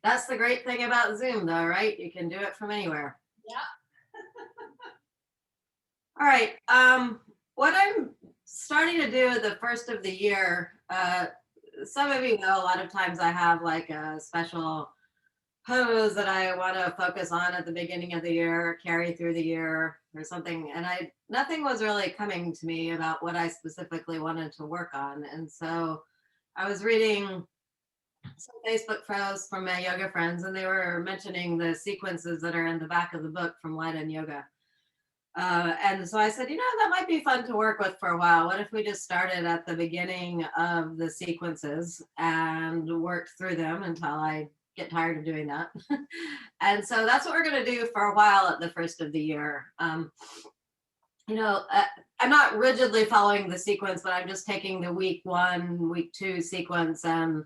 That's the great thing about Zoom, though, right? You can do it from anywhere. Yeah. All right. What I'm starting to do at the first of the year, some of you know, a lot of times I have like a special pose that I want to focus on at the beginning of the year, carry through the year or something. And nothing was really coming to me about what I specifically wanted to work on. And so I was reading some Facebook posts from my yoga friends, and they were mentioning the sequences that are in the back of the book from Light and Yoga. And so I said, that might be fun to work with for a while. What if we just started at the beginning of the sequences and worked through them until I get tired of doing that? And so that's what we're going to do for a while at the first of the year. I'm not rigidly following the sequence, but I'm just taking the week 1, week 2 sequence and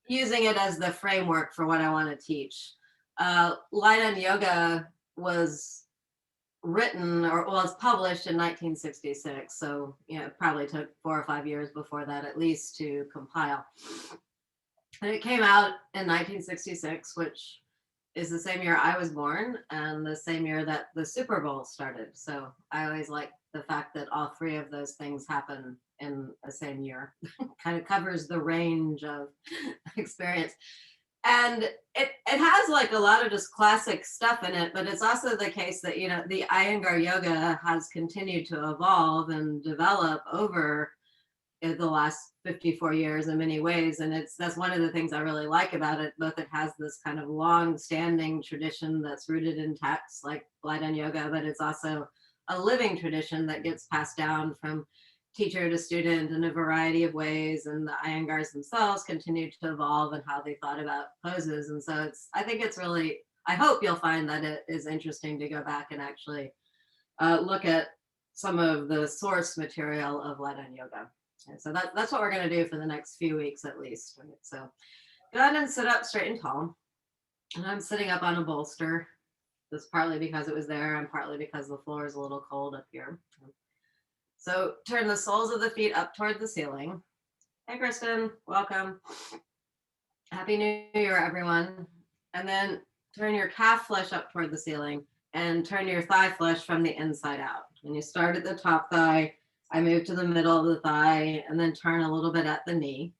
using it as the framework for what I want to teach. Light and Yoga was written or was published in 1966. So, it probably took 4 or 5 years before that at least to compile. And it came out in 1966, which is the same year I was born and the same year that the Super Bowl started. So I always like the fact that all 3 of those things happen in the same year. Kind of covers the range of experience. And it has like a lot of just classic stuff in it, but it's also the case that, the Iyengar yoga has continued to evolve and develop over the last 54 years in many ways. And that's one of the things I really like about it. Both it has this kind of long standing tradition that's rooted in texts like Light and Yoga, but it's also a living tradition that gets passed down from teacher to student in a variety of ways. And the Iyengars themselves continue to evolve in how they thought about poses. And so I hope you'll find that it is interesting to go back and actually look at some of the source material of Light and Yoga. And so that's what we're going to do for the next few weeks at least. Right? So go ahead and sit up straight and tall. And I'm sitting up on a bolster. That's partly because it was there and partly because the floor is a little cold up here. So turn the soles of the feet up toward the ceiling. Hey, Kristen, welcome. Happy New Year, everyone. And then turn your calf flesh up toward the ceiling and turn your thigh flesh from the inside out. And you start at the top thigh. I move to the middle of the thigh and then turn a little bit at the knee.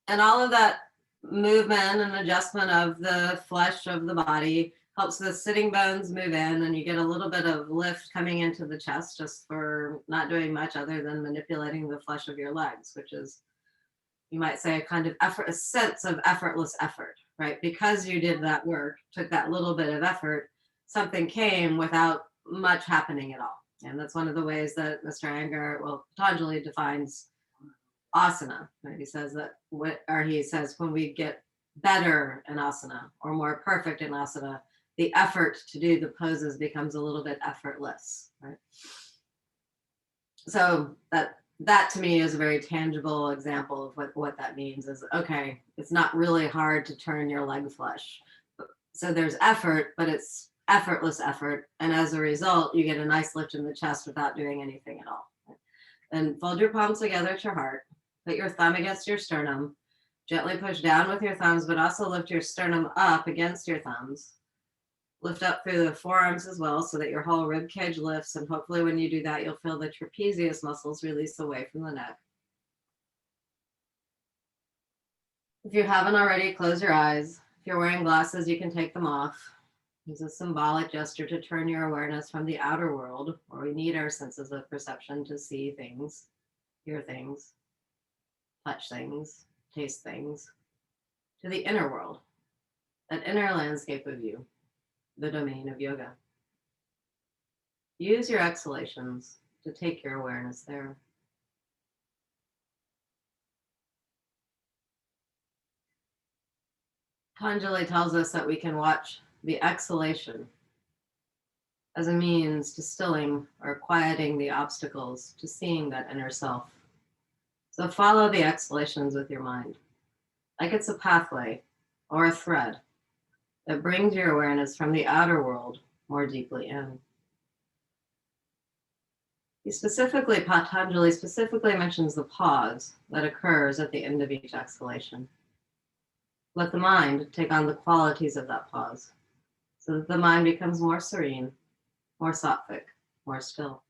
And all of that movement and adjustment of the flesh of the body helps the sitting bones move in, and you get a little bit of lift coming into the chest just for not doing much other than manipulating the flesh of your legs, which is, you might say, a kind of effort, a sense of effortless effort, right? Because you did that work, took that little bit of effort, something came without much happening at all. And that's one of the ways that Mr. Iyengar, Patanjali defines asana. Right? He says when we get better in asana or more perfect in asana, the effort to do the poses becomes a little bit effortless. Right? So that to me is a very tangible example of what that means is, okay, it's not really hard to turn your leg flesh. So there's effort, but it's effortless effort. And as a result, you get a nice lift in the chest without doing anything at all. And fold your palms together at your heart. Put your thumb against your sternum. Gently push down with your thumbs, but also lift your sternum up against your thumbs. Lift up through the forearms as well so that your whole rib cage lifts. And hopefully when you do that, you'll feel the trapezius muscles release away from the neck. If you haven't already, close your eyes. If you're wearing glasses, you can take them off. Use a symbolic gesture to turn your awareness from the outer world, where we need our senses of perception to see things, hear things, touch things, taste things, to the inner world, that inner landscape of you, the domain of yoga. Use your exhalations to take your awareness there. Patanjali tells us that we can watch the exhalation as a means to stilling or quieting the obstacles to seeing that inner self. So follow the exhalations with your mind, like it's a pathway or a thread that brings your awareness from the outer world more deeply in. Patanjali specifically mentions the pause that occurs at the end of each exhalation. Let the mind take on the qualities of that pause so that the mind becomes more serene, more sattvic, more still.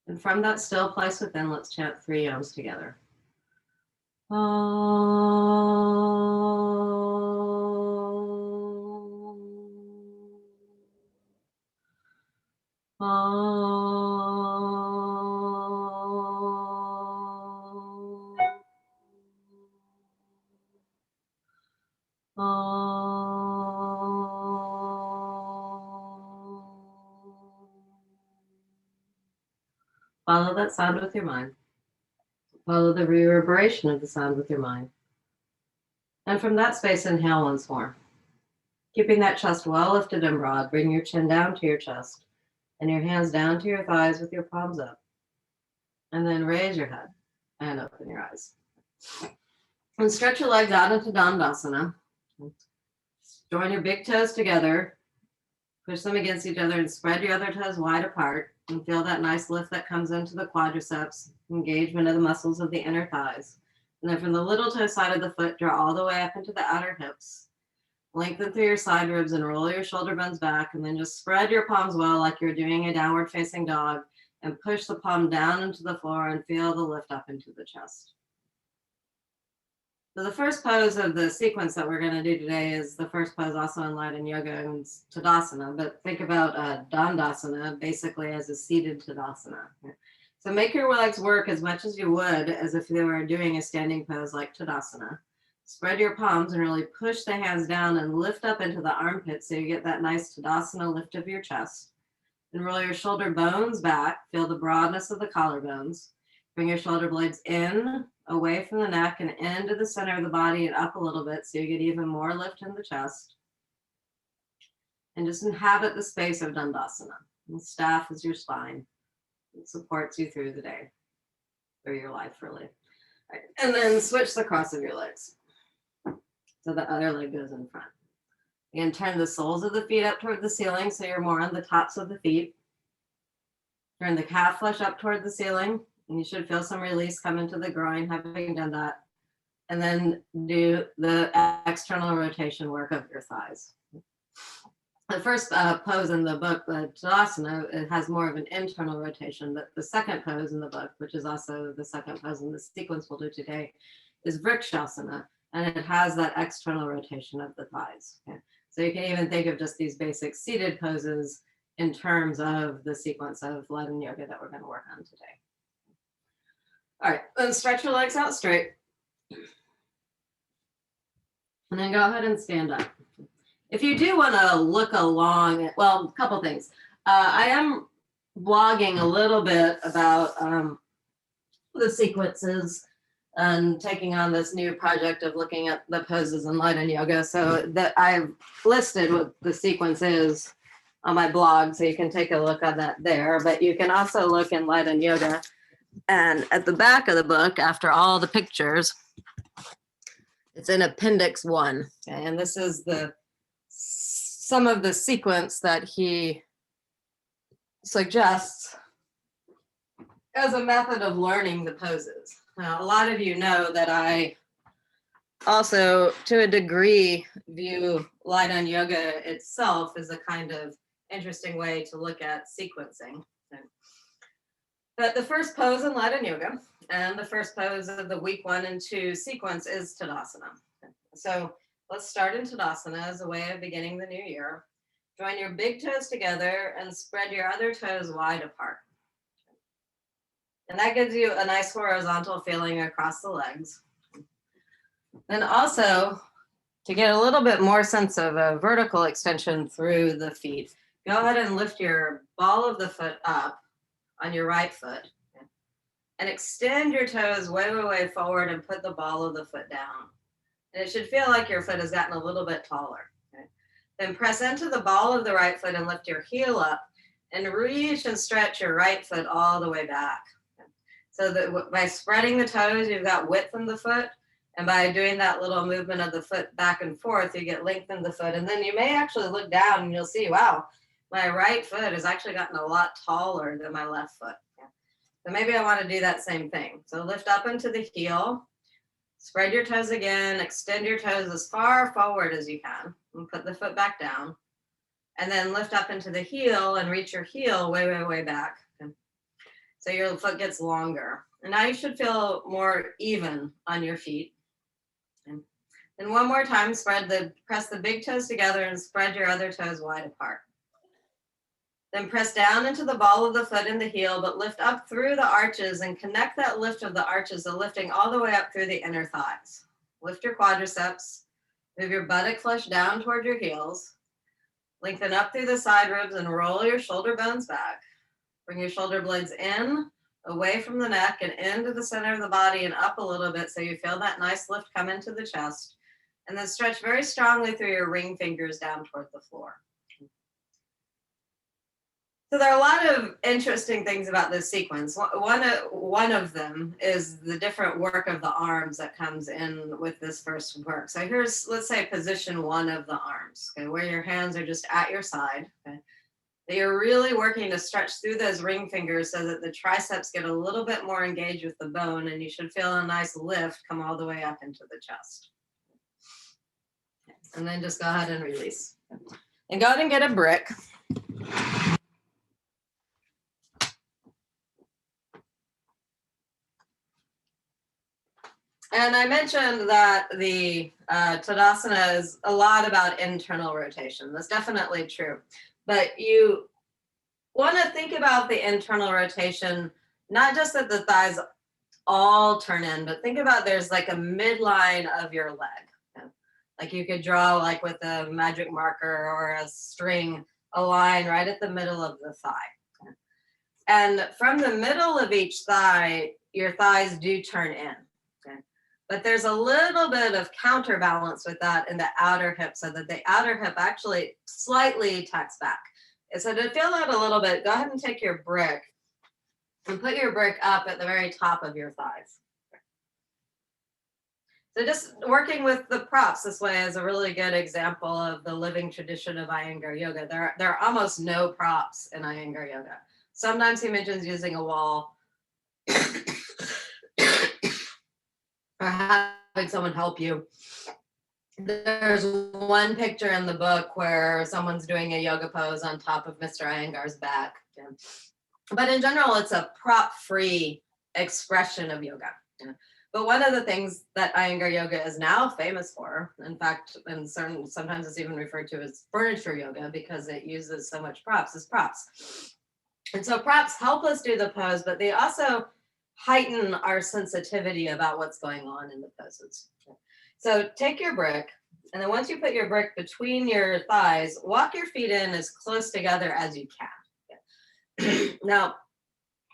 And from that still place within, let's chant 3 Oms together. Follow that sound with your mind. Follow the reverberation of the sound with your mind. And from that space, inhale once more. Keeping that chest well lifted and broad, bring your chin down to your chest and your hands down to your thighs with your palms up. And then raise your head and open your eyes. And stretch your legs out into Dandasana. Join your big toes together. Push them against each other and spread your other toes wide apart. And feel that nice lift that comes into the quadriceps, engagement of the muscles of the inner thighs. And then from the little toe side of the foot, draw all the way up into the outer hips. Lengthen through your side ribs and roll your shoulder bones back. And then just spread your palms well like you're doing a downward facing dog. And push the palm down into the floor and feel the lift up into the chest. So the first pose of the sequence that we're going to do today is the first pose also in Light and Yoga and Tadasana, but think about Dandasana basically as a seated Tadasana. So make your legs work as much as you would as if they were doing a standing pose like Tadasana. Spread your palms and really push the hands down and lift up into the armpits so you get that nice Tadasana lift of your chest. And roll your shoulder bones back, feel the broadness of the collarbones. Bring your shoulder blades in, away from the neck and into the center of the body and up a little bit so you get even more lift in the chest. And just inhabit the space of Dandasana. And staff is your spine. It supports you through the day, or your life really. All right. And then switch the cross of your legs. So the other leg goes in front. Again, turn the soles of the feet up toward the ceiling so you're more on the tops of the feet. Turn the calf flesh up toward the ceiling. And you should feel some release come into the groin having done that. And then do the external rotation work of your thighs. The first pose in the book, the Tadasana, it has more of an internal rotation, but the second pose in the book, which is also the second pose in the sequence we'll do today, is Vrikshasana, and it has that external rotation of the thighs. Okay? So you can even think of just these basic seated poses in terms of the sequence of Light and Yoga that we're going to work on today. All right, then stretch your legs out straight. And then go ahead and stand up. If you do want to look along, well, a couple things. I am blogging a little bit about the sequences and taking on this new project of looking at the poses in Light and Yoga. So that I've listed what the sequence is on my blog, so you can take a look at that there. But you can also look in Light and Yoga. And at the back of the book, after all the pictures, it's in Appendix 1. Okay? And this is some of the sequence that he suggests as a method of learning the poses. Now, a lot of you know that I also, to a degree, view Light and Yoga itself as a kind of interesting way to look at sequencing. Okay? But the first pose in Light and Yoga and the first pose of the week 1 and 2 sequence is Tadasana. Okay? So let's start in Tadasana as a way of beginning the new year. Join your big toes together and spread your other toes wide apart. And that gives you a nice horizontal feeling across the legs. Then also, to get a little bit more sense of a vertical extension through the feet, go ahead and lift your ball of the foot up on your right foot. Okay? And extend your toes way, way, way forward and put the ball of the foot down. And it should feel like your foot has gotten a little bit taller. Okay? Then press into the ball of the right foot and lift your heel up and reach and stretch your right foot all the way back. Okay? So that by spreading the toes, you've got width in the foot. And by doing that little movement of the foot back and forth, you get length in the foot. And then you may actually look down and you'll see, wow, my right foot has actually gotten a lot taller than my left foot. Okay? So maybe I want to do that same thing. So lift up into the heel. Spread your toes again, extend your toes as far forward as you can, and put the foot back down. And then lift up into the heel and reach your heel way, way, way back. So your foot gets longer. And now you should feel more even on your feet. And one more time, press the big toes together and spread your other toes wide apart. Then press down into the ball of the foot and the heel, but lift up through the arches and connect that lift of the arches, the lifting all the way up through the inner thighs. Lift your quadriceps, move your buttock flesh down toward your heels, lengthen up through the side ribs and roll your shoulder bones back. Bring your shoulder blades in, away from the neck and into the center of the body and up a little bit so you feel that nice lift come into the chest. And then stretch very strongly through your ring fingers down toward the floor. So there are a lot of interesting things about this sequence. One of them is the different work of the arms that comes in with this first work. So here's, let's say, position 1 of the arms, okay, where your hands are just at your side. Okay. You're really working to stretch through those ring fingers so that the triceps get a little bit more engaged with the bone, and you should feel a nice lift come all the way up into the chest. And then just go ahead and release. And go ahead and get a brick. And I mentioned that the Tadasana is a lot about internal rotation. That's definitely true. But you want to think about the internal rotation, not just that the thighs all turn in, but think about there's like a midline of your leg. Like you could draw like with a magic marker or a string, a line right at the middle of the thigh. And from the middle of each thigh, your thighs do turn in. But there's a little bit of counterbalance with that in the outer hip, so that the outer hip actually slightly tucks back. And so to feel that a little bit, go ahead and take your brick and put your brick up at the very top of your thighs. So just working with the props this way is a really good example of the living tradition of Iyengar yoga. There are almost no props in Iyengar yoga. Sometimes he mentions using a wall or having someone help you. There's one picture in the book where someone's doing a yoga pose on top of Mr. Iyengar's back. But in general, it's a prop-free expression of yoga. But one of the things that Iyengar yoga is now famous for, in fact, and sometimes it's even referred to as furniture yoga because it uses so much props, is props. And so props help us do the pose, but they also heighten our sensitivity about what's going on in the poses. So take your brick, and then once you put your brick between your thighs, walk your feet in as close together as you can. Now,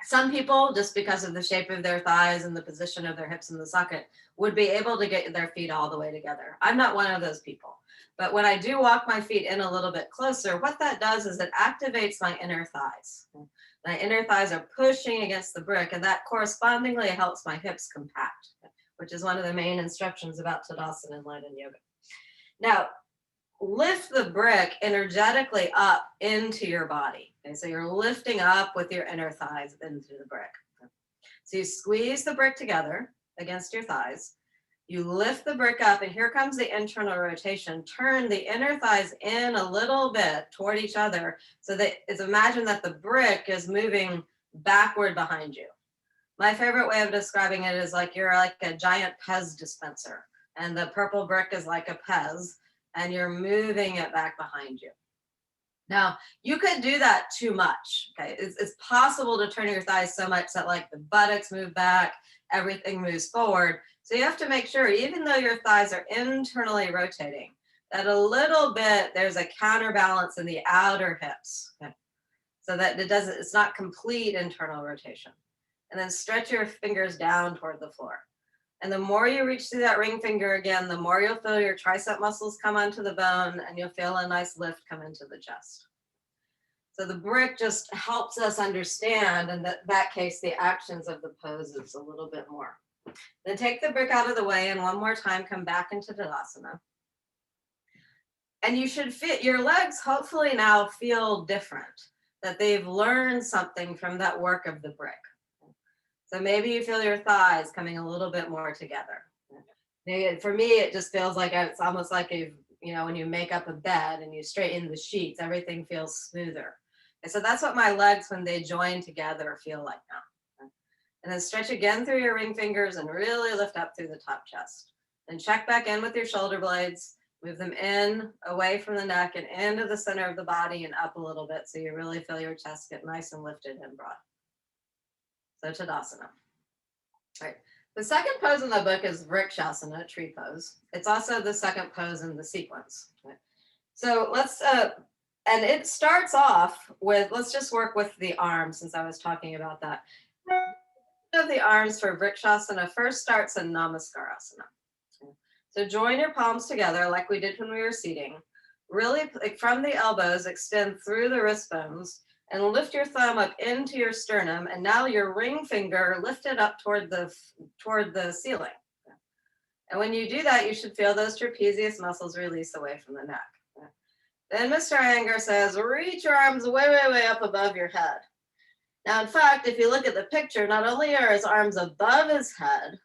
some people, just because of the shape of their thighs and the position of their hips in the socket, would be able to get their feet all the way together. I'm not one of those people. But when I do walk my feet in a little bit closer, what that does is it activates my inner thighs. My inner thighs are pushing against the brick, and that correspondingly helps my hips compact, which is one of the main instructions about Tadasana and Light Yoga. Now, lift the brick energetically up into your body. Okay, so you're lifting up with your inner thighs into the brick. So you squeeze the brick together against your thighs. You lift the brick up, and here comes the internal rotation. Turn the inner thighs in a little bit toward each other so that it's imagine that the brick is moving backward behind you. My favorite way of describing it is like you're like a giant Pez dispenser, and the purple brick is like a Pez, and you're moving it back behind you. Now, you could do that too much, okay? It's possible to turn your thighs so much that like the buttocks move back, everything moves forward. So you have to make sure, even though your thighs are internally rotating, that a little bit, there's a counterbalance in the outer hips, okay? So that it's not complete internal rotation. And then stretch your fingers down toward the floor. And the more you reach through that ring finger again, the more you'll feel your tricep muscles come onto the bone, and you'll feel a nice lift come into the chest. So the brick just helps us understand, in that case, the actions of the poses a little bit more. Then take the brick out of the way, and one more time, come back into Tadasana. And you should your legs hopefully now feel different, that they've learned something from that work of the brick. So maybe you feel your thighs coming a little bit more together. For me, it just feels like it's almost like when you make up a bed and you straighten the sheets, everything feels smoother. And so that's what my legs, when they join together, feel like now. And then stretch again through your ring fingers and really lift up through the top chest. Then check back in with your shoulder blades, move them in, away from the neck and into the center of the body and up a little bit so you really feel your chest get nice and lifted and broad. So Tadasana. All right. The second pose in the book is Vrikshasana, tree pose. It's also the second pose in the sequence. Okay. So and it starts off with, let's just work with the arms since I was talking about that. Of the arms for Vrikshasana first starts in Namaskarasana. Okay. So join your palms together like we did when we were seating. Really, like from the elbows, extend through the wrist bones and lift your thumb up into your sternum. And now your ring finger lifted up toward the ceiling. And when you do that, you should feel those trapezius muscles release away from the neck. Then Mr. Iyengar says, reach your arms way, way, way up above your head. Now, in fact, if you look at the picture, not only are his arms above his head,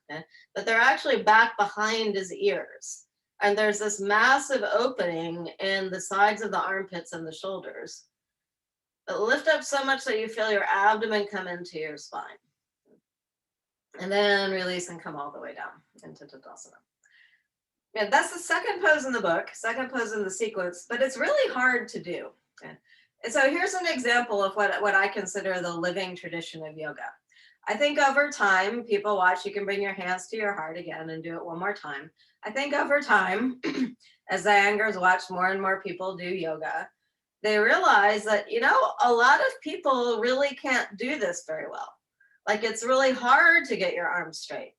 but they're actually back behind his ears. And there's this massive opening in the sides of the armpits and the shoulders. But lift up so much that you feel your abdomen come into your spine. And then release and come all the way down into Tadasana. Yeah, that's the second pose in the book, second pose in the sequence, but it's really hard to do. And so here's an example of what I consider the living tradition of yoga. I think over time, people watch, you can bring your hands to your heart again and do it one more time. I think over time, as the Iyengars watch more and more people do yoga, they realize that, a lot of people really can't do this very well. Like it's really hard to get your arms straight.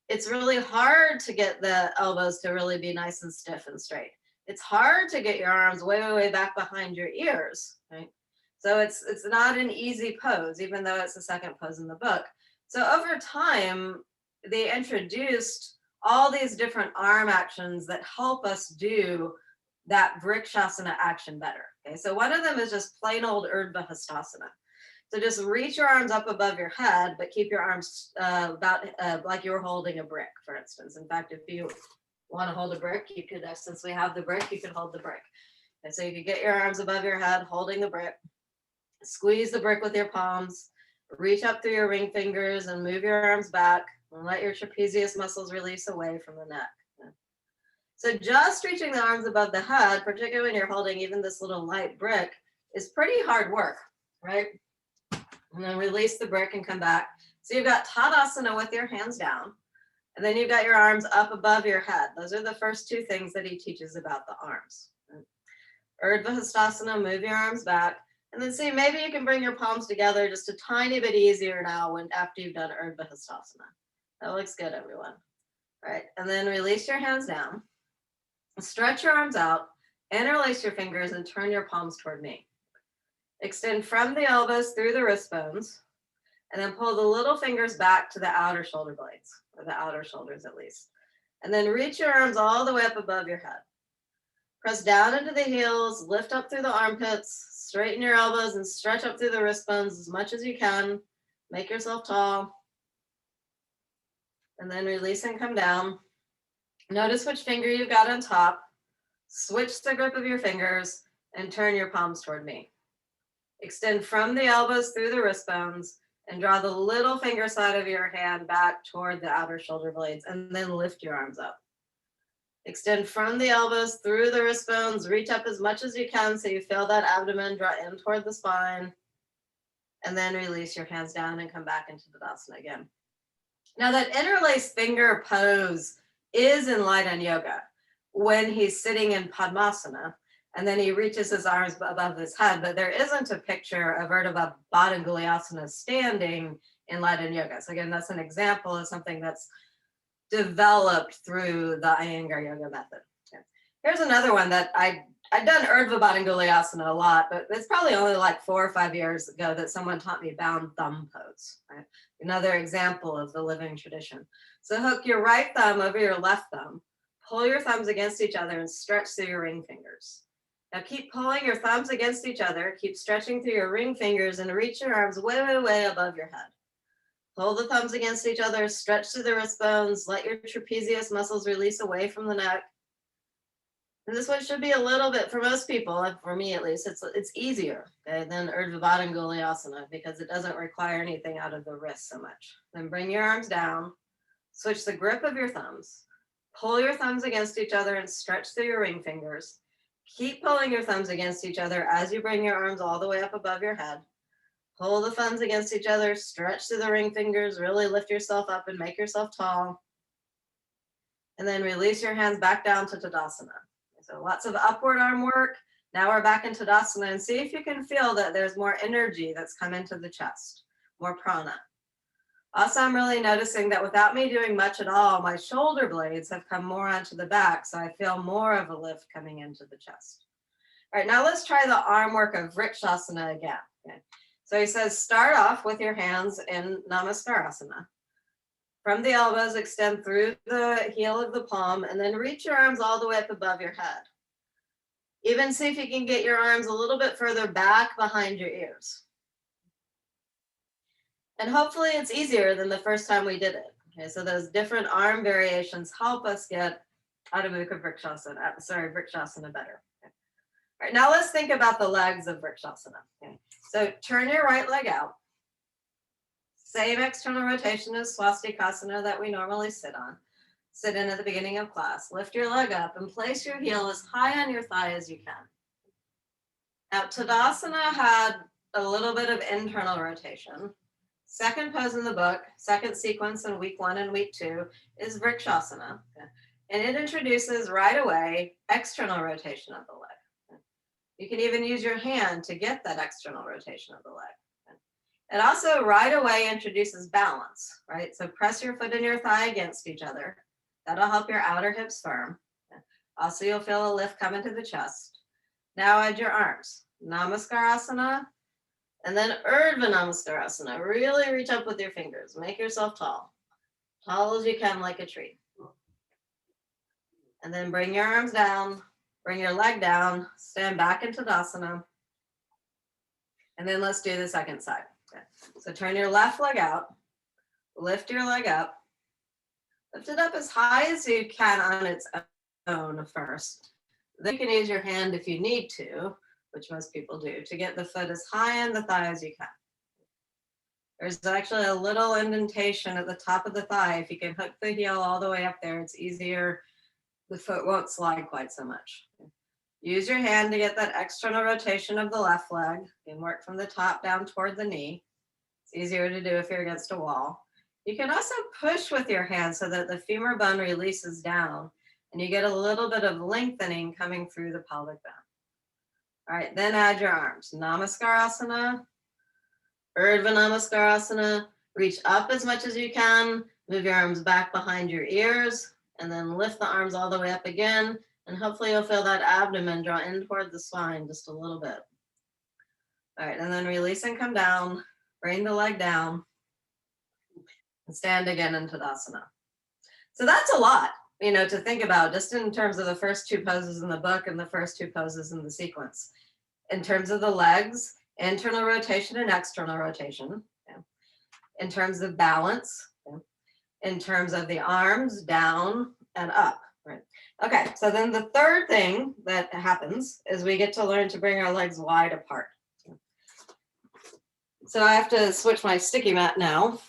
It's really hard to get the elbows to really be nice and stiff and straight. It's hard to get your arms way, way, way back behind your ears, right? So it's not an easy pose, even though it's the second pose in the book. So over time, they introduced all these different arm actions that help us do that Vrikshasana action better. Okay, so one of them is just plain old Urdhva Hastasana. So just reach your arms up above your head, but keep your arms about like you were holding a brick, for instance. In fact, if you want to hold a brick, you could, since we have the brick, you could hold the brick. And so you could get your arms above your head, holding the brick, squeeze the brick with your palms, reach up through your ring fingers and move your arms back and let your trapezius muscles release away from the neck. So just reaching the arms above the head, particularly when you're holding even this little light brick, is pretty hard work, right? And then release the brick and come back. So you've got Tadasana with your hands down, and then you've got your arms up above your head. Those are the first two things that he teaches about the arms. Urdhva Hastasana, move your arms back, and then see, maybe you can bring your palms together just a tiny bit easier now after you've done Urdhva Hastasana. That looks good, everyone. All right, and then release your hands down. Stretch your arms out, interlace your fingers, and turn your palms toward me. Extend from the elbows through the wrist bones, and then pull the little fingers back to the outer shoulder blades, or the outer shoulders at least. And then reach your arms all the way up above your head. Press down into the heels, lift up through the armpits, straighten your elbows, and stretch up through the wrist bones as much as you can. Make yourself tall. And then release and come down. Notice which finger you've got on top. Switch the grip of your fingers and turn your palms toward me. Extend from the elbows through the wrist bones and draw the little finger side of your hand back toward the outer shoulder blades, and then lift your arms up. Extend from the elbows through the wrist bones, reach up as much as you can so you feel that abdomen draw in toward the spine, and then release your hands down and come back into Tadasana again. Now that interlaced finger pose is in Light on Yoga when he's sitting in Padmasana, and then he reaches his arms above his head, but there isn't a picture of Urdhva Baddha standing in Light on Yoga. So again, that's an example of something that's developed through the Iyengar yoga method. Okay. Here's another one that I've done Urdhva Baddha a lot, but it's probably only like 4 or 5 years ago that someone taught me bound thumb pose. Right? Another example of the living tradition. So hook your right thumb over your left thumb, pull your thumbs against each other and stretch through your ring fingers. Now keep pulling your thumbs against each other, keep stretching through your ring fingers and reach your arms way, way, way above your head. Hold the thumbs against each other, stretch through the wrist bones, let your trapezius muscles release away from the neck. And this one should be a little bit, for most people, and for me at least, it's easier, okay, than Urdhva Badanguliasana because it doesn't require anything out of the wrist so much. Then bring your arms down, switch the grip of your thumbs, pull your thumbs against each other and stretch through your ring fingers. Keep pulling your thumbs against each other as you bring your arms all the way up above your head. Pull the thumbs against each other, stretch through the ring fingers, really lift yourself up and make yourself tall. And then release your hands back down to Tadasana. So lots of upward arm work. Now we're back in Tadasana, and see if you can feel that there's more energy that's come into the chest, more prana. Also, I'm really noticing that without me doing much at all, my shoulder blades have come more onto the back, so I feel more of a lift coming into the chest. All right, now let's try the arm work of Vrikshasana again. Okay. So he says, start off with your hands in Namaskarasana. From the elbows, extend through the heel of the palm, and then reach your arms all the way up above your head. Even see if you can get your arms a little bit further back behind your ears. And hopefully it's easier than the first time we did it. Okay, so those different arm variations help us get Adho Mukha Vrikshasana better. Okay. All right, now let's think about the legs of Vrikshasana. Okay. So turn your right leg out. Same external rotation as Swastikasana that we normally sit on. Sit in at the beginning of class. Lift your leg up and place your heel as high on your thigh as you can. Now, Tadasana had a little bit of internal rotation. Second pose in the book, second sequence in week 1 and week 2 is Vrikshasana. And it introduces right away external rotation of the leg. You can even use your hand to get that external rotation of the leg. It also right away introduces balance, right? So press your foot and your thigh against each other. That'll help your outer hips firm. Also, you'll feel a lift come into the chest. Now add your arms. Namaskarasana, and then Urdhva Namaskarasana. Really reach up with your fingers. Make yourself tall. Tall as you can, like a tree. And then bring your arms down. Bring your leg down. Stand back into Tadasana. And then let's do the second side. Okay. So turn your left leg out. Lift your leg up. Lift it up as high as you can on its own first. Then you can use your hand if you need to, which most people do, to get the foot as high on the thigh as you can. There's actually a little indentation at the top of the thigh. If you can hook the heel all the way up there, it's easier. The foot won't slide quite so much. Use your hand to get that external rotation of the left leg. You can work from the top down toward the knee. It's easier to do if you're against a wall. You can also push with your hand so that the femur bone releases down and you get a little bit of lengthening coming through the pelvic bone. All right, then add your arms. Namaskarasana, Urdhva Namaskarasana. Reach up as much as you can. Move your arms back behind your ears and then lift the arms all the way up again. And hopefully you'll feel that abdomen draw in toward the spine just a little bit. All right, and then release and come down. Bring the leg down. And stand again in Tadasana. So that's a lot, to think about just in terms of the first 2 poses in the book and the first 2 poses in the sequence. In terms of the legs, internal rotation and external rotation. Okay. In terms of balance, okay. In terms of the arms, down and up. Right. Okay, so then the third thing that happens is we get to learn to bring our legs wide apart. So I have to switch my sticky mat now.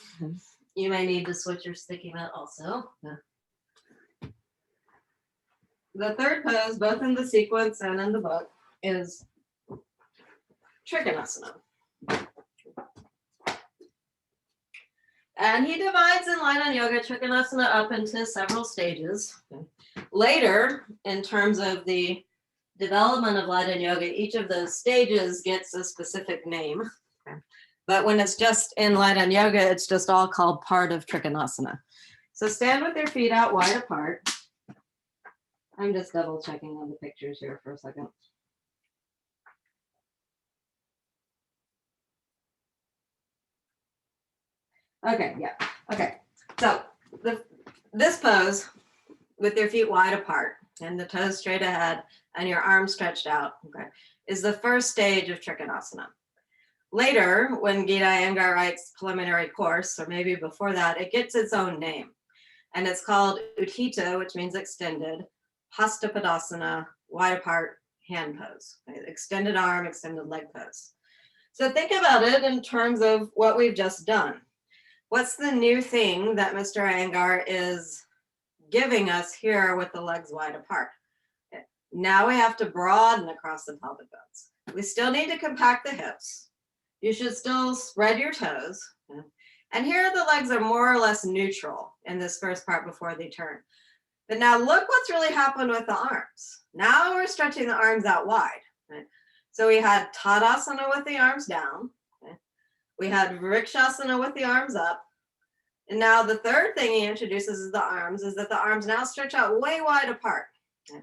You may need to switch your sticky mat also. The third pose, both in the sequence and in the book, is Trikonasana. And he divides in Light on Yoga Trikonasana up into several stages. Later, in terms of the development of Light on Yoga, each of those stages gets a specific name. But when it's just in Light on Yoga, it's just all called part of Trikonasana. So stand with your feet out wide apart. I'm just double checking on the pictures here for a second. Okay, yeah, okay. So this pose with your feet wide apart and the toes straight ahead and your arms stretched out, okay, is the first stage of Trikonasana. Later, when Gita Iyengar writes preliminary course, or maybe before that, it gets its own name. And it's called Utthita, which means extended, Hastapadasana, wide apart hand pose, extended arm, extended leg pose. So think about it in terms of what we've just done. What's the new thing that Mr. Iyengar is giving us here with the legs wide apart? Now we have to broaden across the pelvic bones. We still need to compact the hips. You should still spread your toes. And here the legs are more or less neutral in this first part before they turn. But now look what's really happened with the arms. Now we're stretching the arms out wide. Right? So we had Tadasana with the arms down. Okay? We had Vrikshasana with the arms up. And now the third thing he introduces is the arms, is that the arms now stretch out way wide apart. Okay?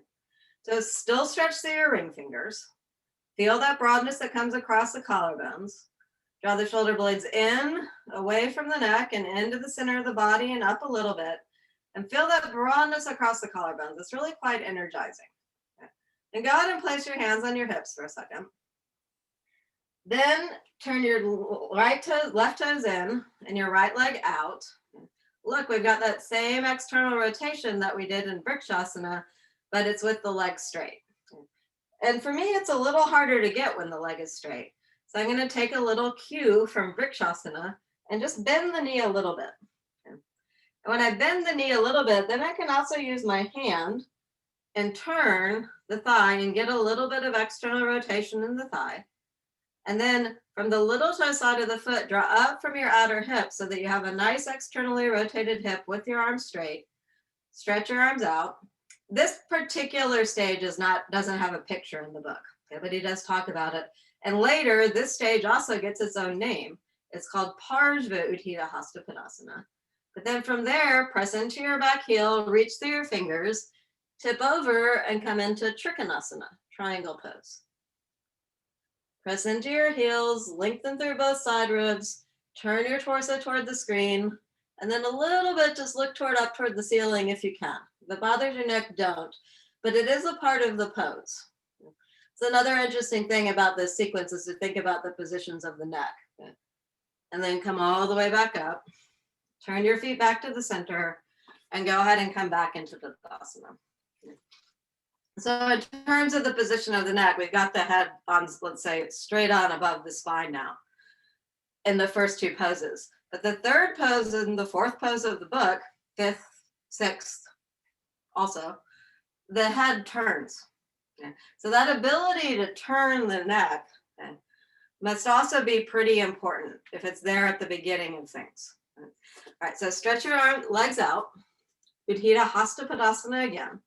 So still stretch through your ring fingers. Feel that broadness that comes across the collarbones. Draw the shoulder blades in, away from the neck, and into the center of the body and up a little bit. And feel that broadness across the collarbones. It's really quite energizing. Okay. And go ahead and place your hands on your hips for a second. Then turn your left toes in and your right leg out. Look, we've got that same external rotation that we did in Vrikshasana, but it's with the leg straight. And for me, it's a little harder to get when the leg is straight. So I'm going to take a little cue from Vrikshasana and just bend the knee a little bit. Okay. And when I bend the knee a little bit, then I can also use my hand and turn the thigh and get a little bit of external rotation in the thigh. And then from the little toe side of the foot, draw up from your outer hip so that you have a nice externally rotated hip with your arms straight. Stretch your arms out. This particular stage doesn't have a picture in the book, okay, but he does talk about it. And later, this stage also gets its own name. It's called Parshva Utthita Hastapadasana. But then from there, press into your back heel, reach through your fingers, tip over, and come into Trikonasana, triangle pose. Press into your heels, lengthen through both side ribs, turn your torso toward the screen, and then a little bit just look up toward the ceiling if you can. If it bothers your neck, don't. But it is a part of the pose. So another interesting thing about this sequence is to think about the positions of the neck. Okay? And then come all the way back up. Turn your feet back to the center and go ahead and come back into Tadasana. Okay. So in terms of the position of the neck, we've got the head on, let's say, straight on above the spine now in the first two poses. But the third pose and the fourth pose of the book, fifth, sixth, also, the head turns. Okay. So that ability to turn the neck, okay, must also be pretty important if it's there at the beginning of things. Okay. All right, so stretch your legs out. Utthita Hastapadasana again.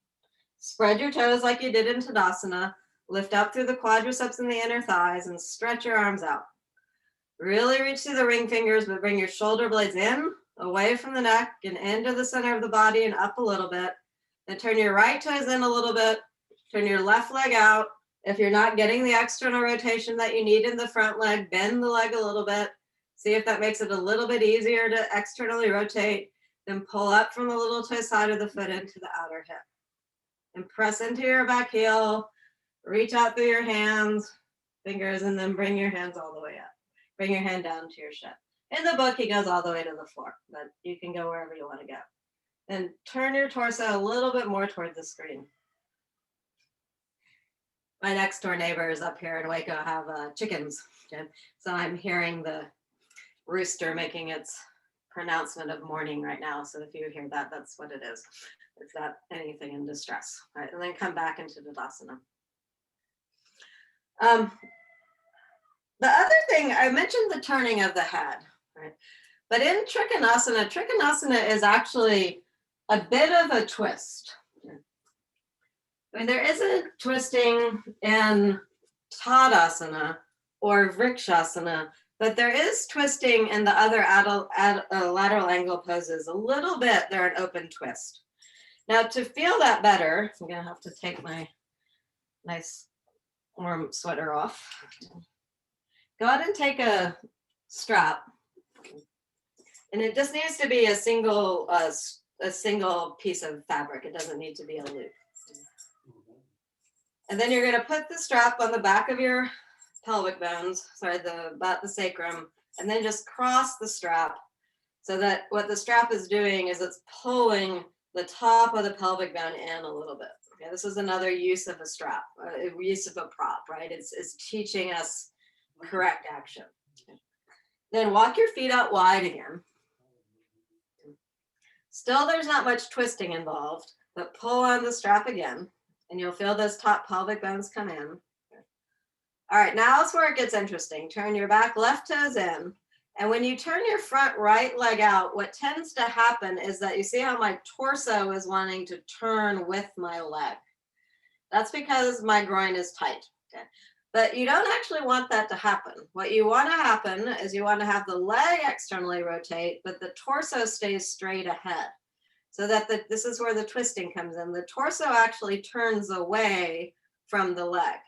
Spread your toes like you did in Tadasana. Lift up through the quadriceps and the inner thighs and stretch your arms out. Really reach through the ring fingers, but bring your shoulder blades in, away from the neck, and into the center of the body and up a little bit. Then turn your right toes in a little bit. Turn your left leg out. If you're not getting the external rotation that you need in the front leg, bend the leg a little bit. See if that makes it a little bit easier to externally rotate. Then pull up from the little toe side of the foot into the outer hip. And press into your back heel. Reach out through your hands, fingers, and then bring your hands all the way up. Bring your hand down to your shin. In the book, he goes all the way to the floor, but you can go wherever you want to go. And turn your torso a little bit more toward the screen. My next door neighbors up here in Waco have chickens. Okay? So I'm hearing the rooster making its pronouncement of morning right now. So if you hear that, that's what it is. It's not anything in distress. All right, and then come back into Tadasana. The other thing, I mentioned the turning of the head, right? But in Trikonasana, Trikonasana is actually a bit of a twist. I mean, there isn't twisting in Tadasana or Vrikshasana, but there is twisting in the other lateral angle poses. A little bit, they're an open twist. Now, to feel that better, I'm going to have to take my nice warm sweater off. Go ahead and take a strap. And it just needs to be a single piece of fabric. It doesn't need to be a loop. And then you're going to put the strap on the back of your pelvic bones, sorry, about the sacrum, and then just cross the strap so that what the strap is doing is it's pulling the top of the pelvic bone in a little bit. Okay, this is another use of a strap, use of a prop, right? It's teaching us correct action. Okay. Then walk your feet out wide again. Still, there's not much twisting involved, but pull on the strap again, and you'll feel those top pelvic bones come in. Okay. All right, now that's where it gets interesting. Turn your back left toes in. And when you turn your front right leg out, what tends to happen is that you see how my torso is wanting to turn with my leg. That's because my groin is tight. Okay? But you don't actually want that to happen. What you want to happen is you want to have the leg externally rotate, but the torso stays straight ahead. So that this is where the twisting comes in. The torso actually turns away from the leg.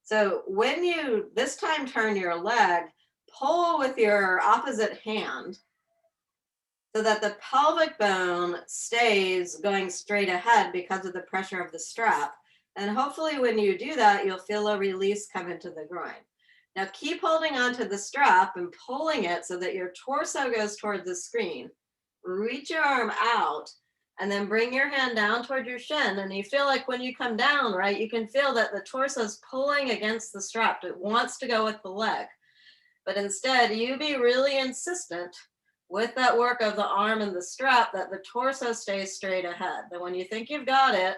So when you this time turn your leg, pull with your opposite hand so that the pelvic bone stays going straight ahead because of the pressure of the strap. And hopefully when you do that, you'll feel a release come into the groin. Now keep holding onto the strap and pulling it so that your torso goes toward the screen. Reach your arm out and then bring your hand down toward your shin. And you feel like when you come down, right, you can feel that the torso is pulling against the strap. It wants to go with the leg. But instead, you be really insistent with that work of the arm and the strap that the torso stays straight ahead. Then when you think you've got it,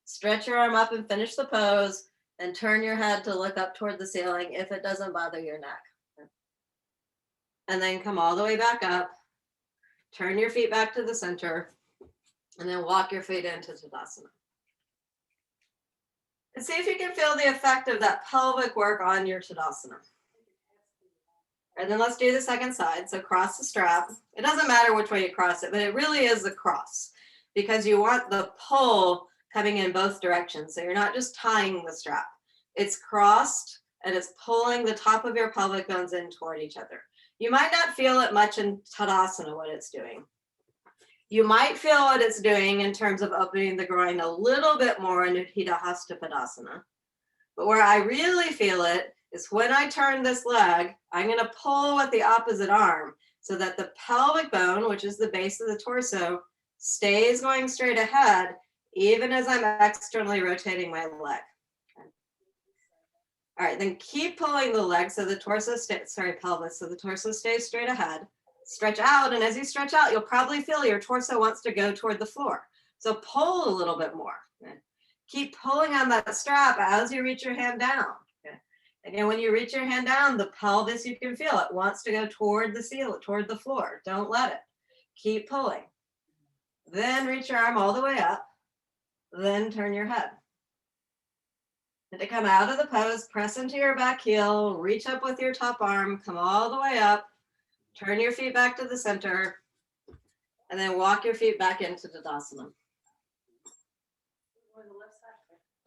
stretch your arm up and finish the pose, and turn your head to look up toward the ceiling if it doesn't bother your neck. And then come all the way back up, turn your feet back to the center, and then walk your feet into Tadasana. And see if you can feel the effect of that pelvic work on your Tadasana. And then let's do the second side. So cross the strap. It doesn't matter which way you cross it, but it really is the cross because you want the pull coming in both directions. So you're not just tying the strap. It's crossed and it's pulling the top of your pelvic bones in toward each other. You might not feel it much in Tadasana, what it's doing. You might feel what it's doing in terms of opening the groin a little bit more in Utthita Hasta Padasana. But where I really feel it is when I turn this leg, I'm going to pull with the opposite arm so that the pelvic bone, which is the base of the torso, stays going straight ahead, even as I'm externally rotating my leg. Okay. All right, then keep pulling the leg so the torso pelvis, so the torso stays straight ahead. Stretch out, and as you stretch out, you'll probably feel your torso wants to go toward the floor. So pull a little bit more. Okay. Keep pulling on that strap as you reach your hand down. Okay. Again, when you reach your hand down, the pelvis, you can feel it wants to go toward the ceiling, toward the floor. Don't let it. Keep pulling. Then reach your arm all the way up. Then turn your head. And to come out of the pose, press into your back heel, reach up with your top arm, come all the way up, turn your feet back to the center, and then walk your feet back into Tadasana.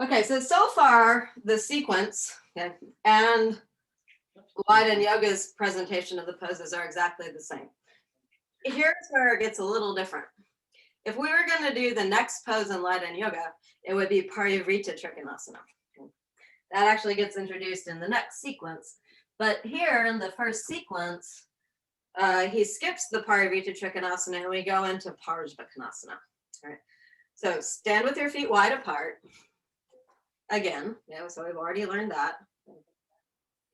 Okay, so far the sequence, okay, and Light and Yoga's presentation of the poses are exactly the same. Here's where it gets a little different. If we were going to do the next pose in Light and Yoga, it would be Parivrita Trikonasana. That actually gets introduced in the next sequence. But here in the first sequence, he skips the Parivrita Trikonasana and we go into Parjvakonasana. All right. So stand with your feet wide apart. Again, so we've already learned that.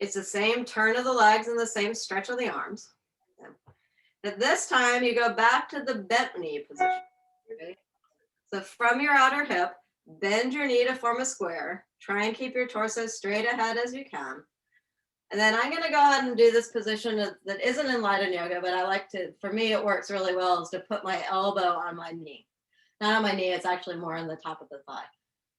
It's the same turn of the legs and the same stretch of the arms. Okay. But this time you go back to the bent knee position. Okay. So from your outer hip, bend your knee to form a square. Try and keep your torso straight ahead as you can. And then I'm going to go ahead and do this position that isn't in Light and Yoga, but I like to, for me, it works really well, is to put my elbow on my knee. Not on my knee, it's actually more on the top of the thigh,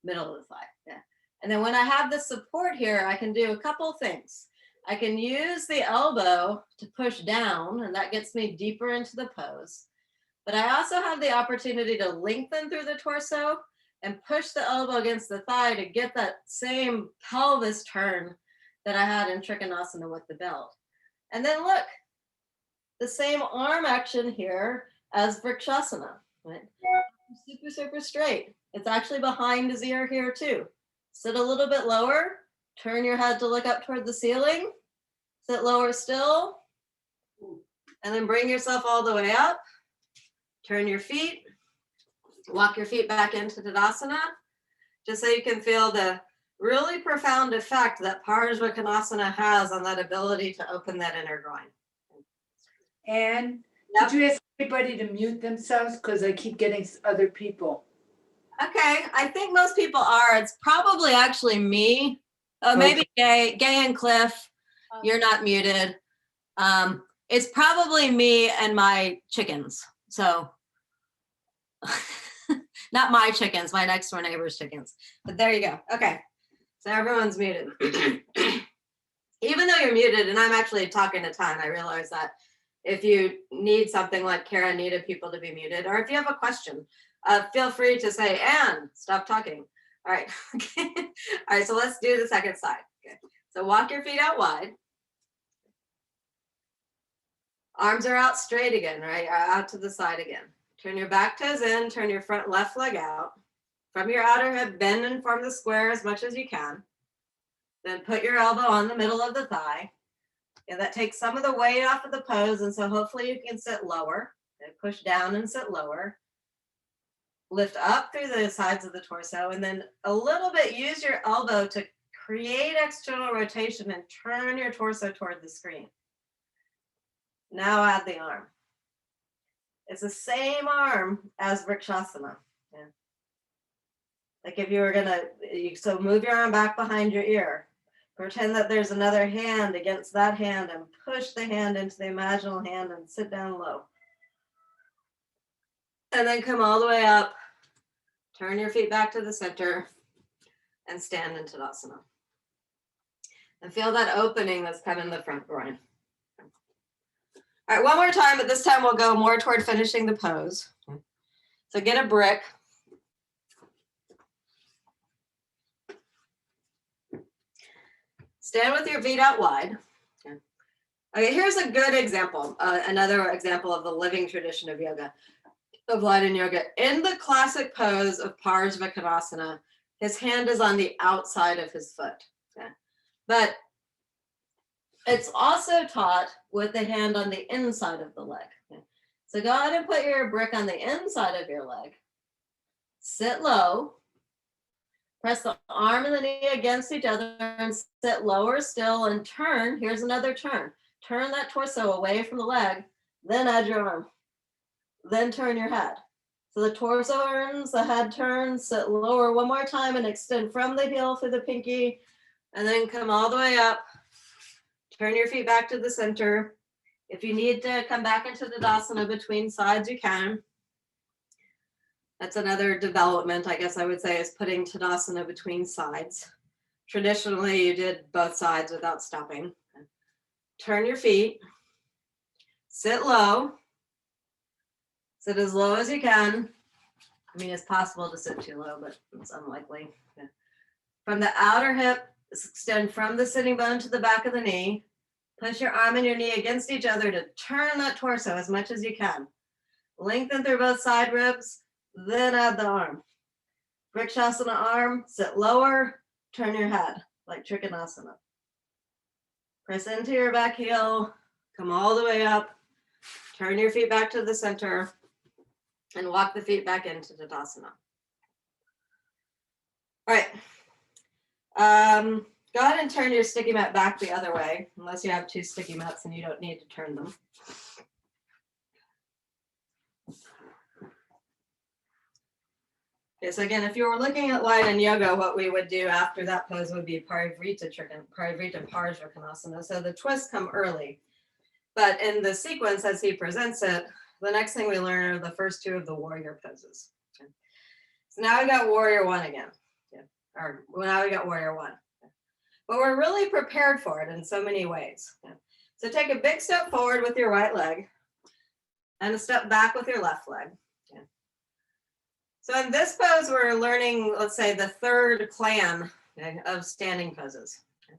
middle of the thigh. Yeah. And then when I have this support here, I can do a couple things. I can use the elbow to push down, and that gets me deeper into the pose. But I also have the opportunity to lengthen through the torso and push the elbow against the thigh to get that same pelvis turn that I had in Trikonasana with the belt. And then look, the same arm action here as Vrikshasana, right? Super, super straight. It's actually behind his ear here too. Sit a little bit lower, Turn your head to look up toward the ceiling. Sit lower still. And then bring yourself all the way up. Turn your feet. Walk your feet back into Tadasana, just so you can feel the really profound effect that Parsvakonasana has on that ability to open that inner groin. And yep. Could you ask everybody to mute themselves? Because I keep getting other people. Okay, I think most people are. It's probably actually me. Maybe Gay and Cliff, you're not muted. It's probably me and my chickens. So, not my chickens, my next door neighbor's chickens. But there you go. Okay, so everyone's muted. Even though you're muted, and I'm actually talking a ton, I realize that if you need something like Kara needed people to be muted, or if you have a question, feel free to say, Anne, stop talking. All right, okay. All right, so let's do the second side. Okay. So walk your feet out wide. Arms are out straight again, right? Out to the side again. Turn your back toes in, turn your front left leg out. From your outer hip, bend and form the square as much as you can. Then put your elbow on the middle of the thigh. And that takes some of the weight off of the pose, and so hopefully you can sit lower. And push down and sit lower. Lift up through the sides of the torso, and then a little bit use your elbow to create external rotation and turn your torso toward the screen. Now add the arm. It's the same arm as Vrikshasana. Yeah. Like if you were so move your arm back behind your ear. Pretend that there's another hand against that hand and push the hand into the imaginal hand and sit down low. And then come all the way up. Turn your feet back to the center and stand in Tadasana. And feel that opening that's come in the front groin. All right, one more time, but this time we'll go more toward finishing the pose. So get a brick. Stand with your feet out wide. Okay, here's a good example, another example of the living tradition of yoga, of Leiden yoga. In the classic pose of Parsvakonasana, his hand is on the outside of his foot. Okay? But it's also taught with the hand on the inside of the leg. Okay? So go ahead and put your brick on the inside of your leg. Sit low. Press the arm and the knee against each other and sit lower still and turn. Here's another turn. Turn that torso away from the leg, then add your arm. Then turn your head. So the torso turns, the head turns, sit lower one more time and extend from the heel through the pinky, and then come all the way up. Turn your feet back to the center. If you need to come back into Tadasana between sides, you can. That's another development, I guess I would say, is putting Tadasana between sides. Traditionally, you did both sides without stopping. Turn your feet. Sit low. Sit as low as you can. I mean, it's possible to sit too low, but it's unlikely. Yeah. From the outer hip, extend from the sitting bone to the back of the knee. Push your arm and your knee against each other to turn that torso as much as you can. Lengthen through both side ribs, then add the arm. Vrikshasana arm, sit lower, turn your head like Trikonasana. Press into your back heel, come all the way up, turn your feet back to the center, and walk the feet back into Tadasana. All right. Go ahead and turn your sticky mat back the other way, unless you have two sticky mats and you don't need to turn them. Okay, so again, if you were looking at Leiden yoga, what we would do after that pose would be Parivrita Parsvakonasana. So the twists come early. But in the sequence, as he presents it, the next thing we learn are the first two of the warrior poses. Okay. So now we got warrior one again. Yeah. Or well, now we got warrior one. Okay. But we're really prepared for it in so many ways. Okay. So take a big step forward with your right leg and a step back with your left leg. Okay. So in this pose, we're learning, let's say, the third clan, okay, of standing poses, okay,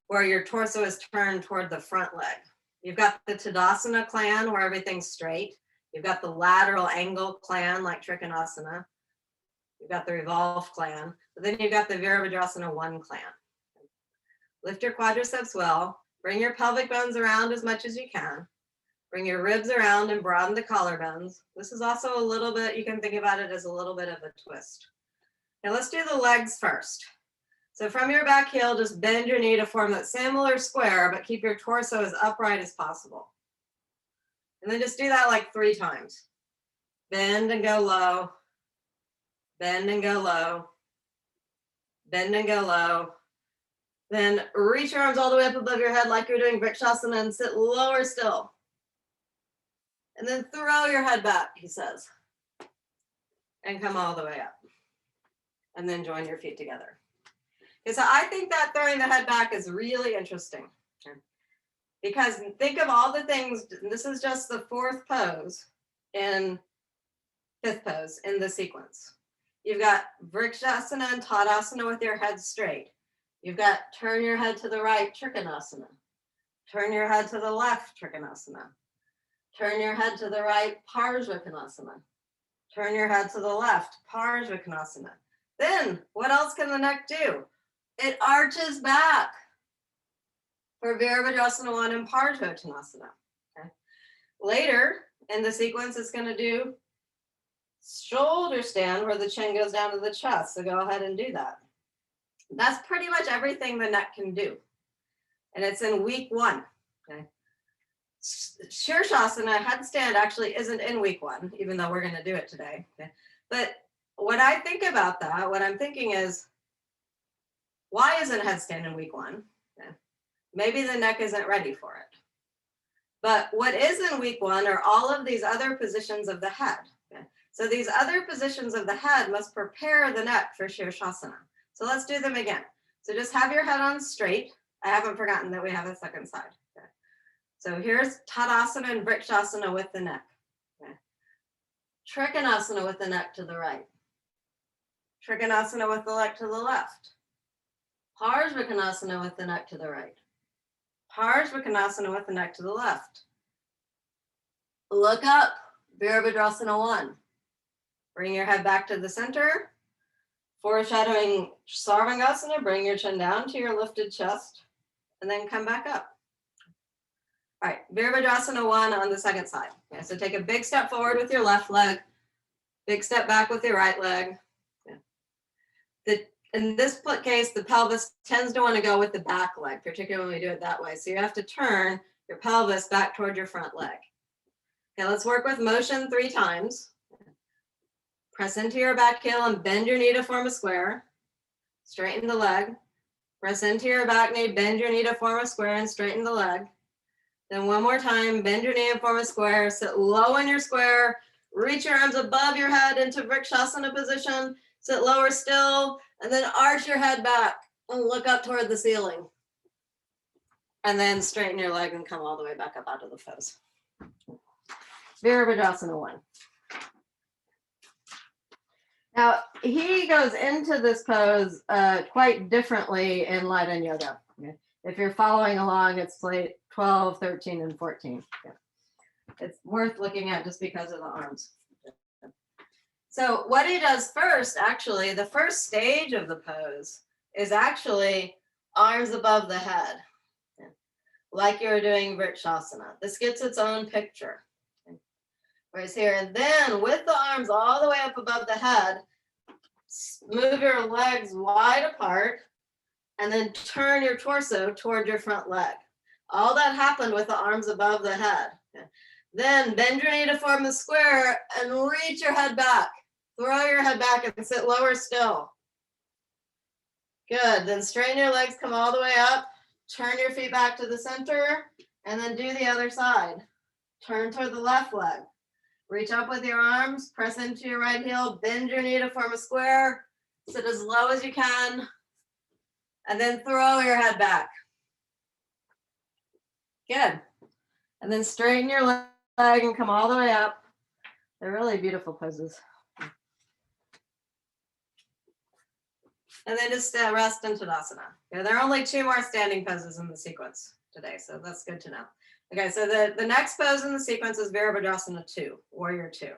where your torso is turned toward the front leg. You've got the Tadasana clan where everything's straight. You've got the lateral angle clan like Trikonasana. You've got the revolve clan. But then you've got the Virabhadrasana 1 clan. Lift your quadriceps well. Bring your pelvic bones around as much as you can. Bring your ribs around and broaden the collarbones. This is also a little bit, you can think about it as a little bit of a twist. Now let's do the legs first. So from your back heel, just bend your knee to form that similar square, but keep your torso as upright as possible. And then just do that like 3 times. Bend and go low. Bend and go low. Bend and go low. Then reach your arms all the way up above your head like you're doing Vrikshasana and sit lower still. And then throw your head back, he says. And come all the way up. And then join your feet together. Okay, so I think that throwing the head back is really interesting. Because think of all the things, this is just the 4th pose and 5th pose in the sequence. You've got Vrikshasana and Tadasana with your head straight. You've got turn your head to the right, Trikonasana. Turn your head to the left, Trikonasana. Turn your head to the right, Parsvakonasana. Turn your head to the left, Parsvakonasana. Then, what else can the neck do? It arches back for Virabhadrasana 1 and Parsvakonasana. Okay. Later in the sequence, it's going to do shoulder stand where the chin goes down to the chest. So go ahead and do that. That's pretty much everything the neck can do. And it's in week 1. Okay. Shirshasana, headstand, actually isn't in week 1, even though we're going to do it today. Okay. But what I think about that, what I'm thinking is, why isn't headstand in week 1? Okay. Maybe the neck isn't ready for it. But what is in week 1 are all of these other positions of the head. Okay. So these other positions of the head must prepare the neck for Shirshasana. So let's do them again. So just have your head on straight. I haven't forgotten that we have a second side. Okay. So here's Tadasana and Vrikshasana with the neck. Okay. Trikonasana with the neck to the right. Trikonasana with the neck to the left. Parsvakonasana with the neck to the right. Parsvakonasana with the neck to the left. Look up, Virabhadrasana 1. Bring your head back to the center. Foreshadowing Sarvangasana, bring your chin down to your lifted chest, and then come back up. All right, Virabhadrasana 1 on the second side. Okay, so take a big step forward with your left leg, big step back with your right leg. Okay. In this case, the pelvis tends to want to go with the back leg, particularly when we do it that way. So you have to turn your pelvis back toward your front leg. Okay, let's work with motion 3 times. Press into your back heel and bend your knee to form a square. Straighten the leg. Press into your back knee, bend your knee to form a square and straighten the leg. Then one more time, bend your knee and form a square. Sit low in your square. Reach your arms above your head into Vrikshasana position. Sit lower still, and then arch your head back and look up toward the ceiling. And then straighten your leg and come all the way back up out of the pose. Virabhadrasana 1. Now, he goes into this pose quite differently in Light Yoga. Okay? If you're following along, it's plate 12, 13, and 14. Okay? It's worth looking at just because of the arms. So what he does first, actually, the first stage of the pose is actually arms above the head, okay? Like you're doing Vrikshasana. This gets its own picture. Okay? Whereas here, and then with the arms all the way up above the head, move your legs wide apart, and then turn your torso toward your front leg. All that happened with the arms above the head. Okay? Then bend your knee to form the square and reach your head back. Throw your head back and sit lower still. Good. Then straighten your legs, come all the way up. Turn your feet back to the center, and then do the other side. Turn toward the left leg. Reach up with your arms, press into your right heel, bend your knee to form a square. Sit as low as you can, and then throw your head back. Good. And then straighten your leg and come all the way up. They're really beautiful poses. And then just rest in Tadasana. Okay, there are only 2 more standing poses in the sequence today, so that's good to know. Okay, so the next pose in the sequence is Virabhadrasana 2, Warrior 2.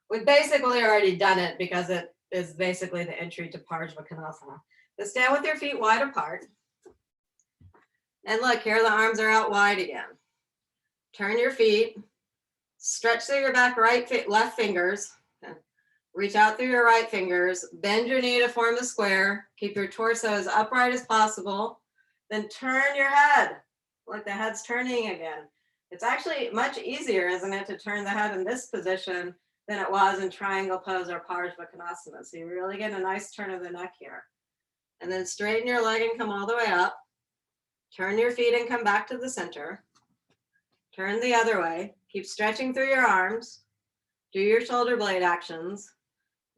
We've basically already done it because it is basically the entry to Parsvakonasana. So stand with your feet wide apart. And look, here the arms are out wide again. Turn your feet, stretch through your back left fingers. Okay. Reach out through your right fingers, bend your knee to form the square, keep your torso as upright as possible, then turn your head. Look, the head's turning again. It's actually much easier, isn't it, to turn the head in this position than it was in triangle pose or Parsvakonasana. So you really get a nice turn of the neck here. And then straighten your leg and come all the way up. Turn your feet and come back to the center. Turn the other way. Keep stretching through your arms. Do your shoulder blade actions.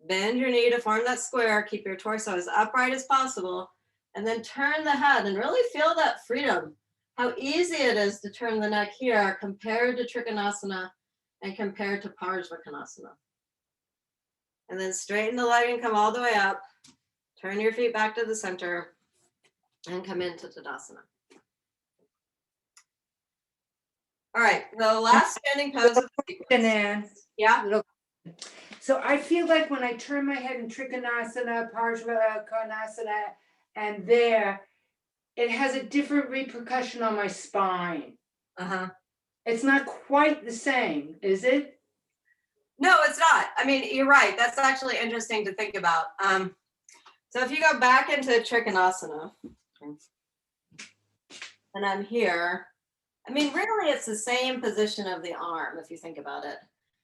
Bend your knee to form that square. Keep your torso as upright as possible. And then turn the head and really feel that freedom. How easy it is to turn the neck here compared to Trikonasana and compared to Parsvakonasana. And then straighten the leg and come all the way up. Turn your feet back to the center and come into Tadasana. All right, the last standing pose of the sequence. Yeah. So I feel like when I turn my head in Trikonasana, Parsvakonasana, and there, it has a different repercussion on my spine. Uh-huh. It's not quite the same, is it? No, it's not. I mean, you're right. That's actually interesting to think about. So if you go back into Trikonasana, and I'm here, I mean, really, it's the same position of the arm, if you think about it.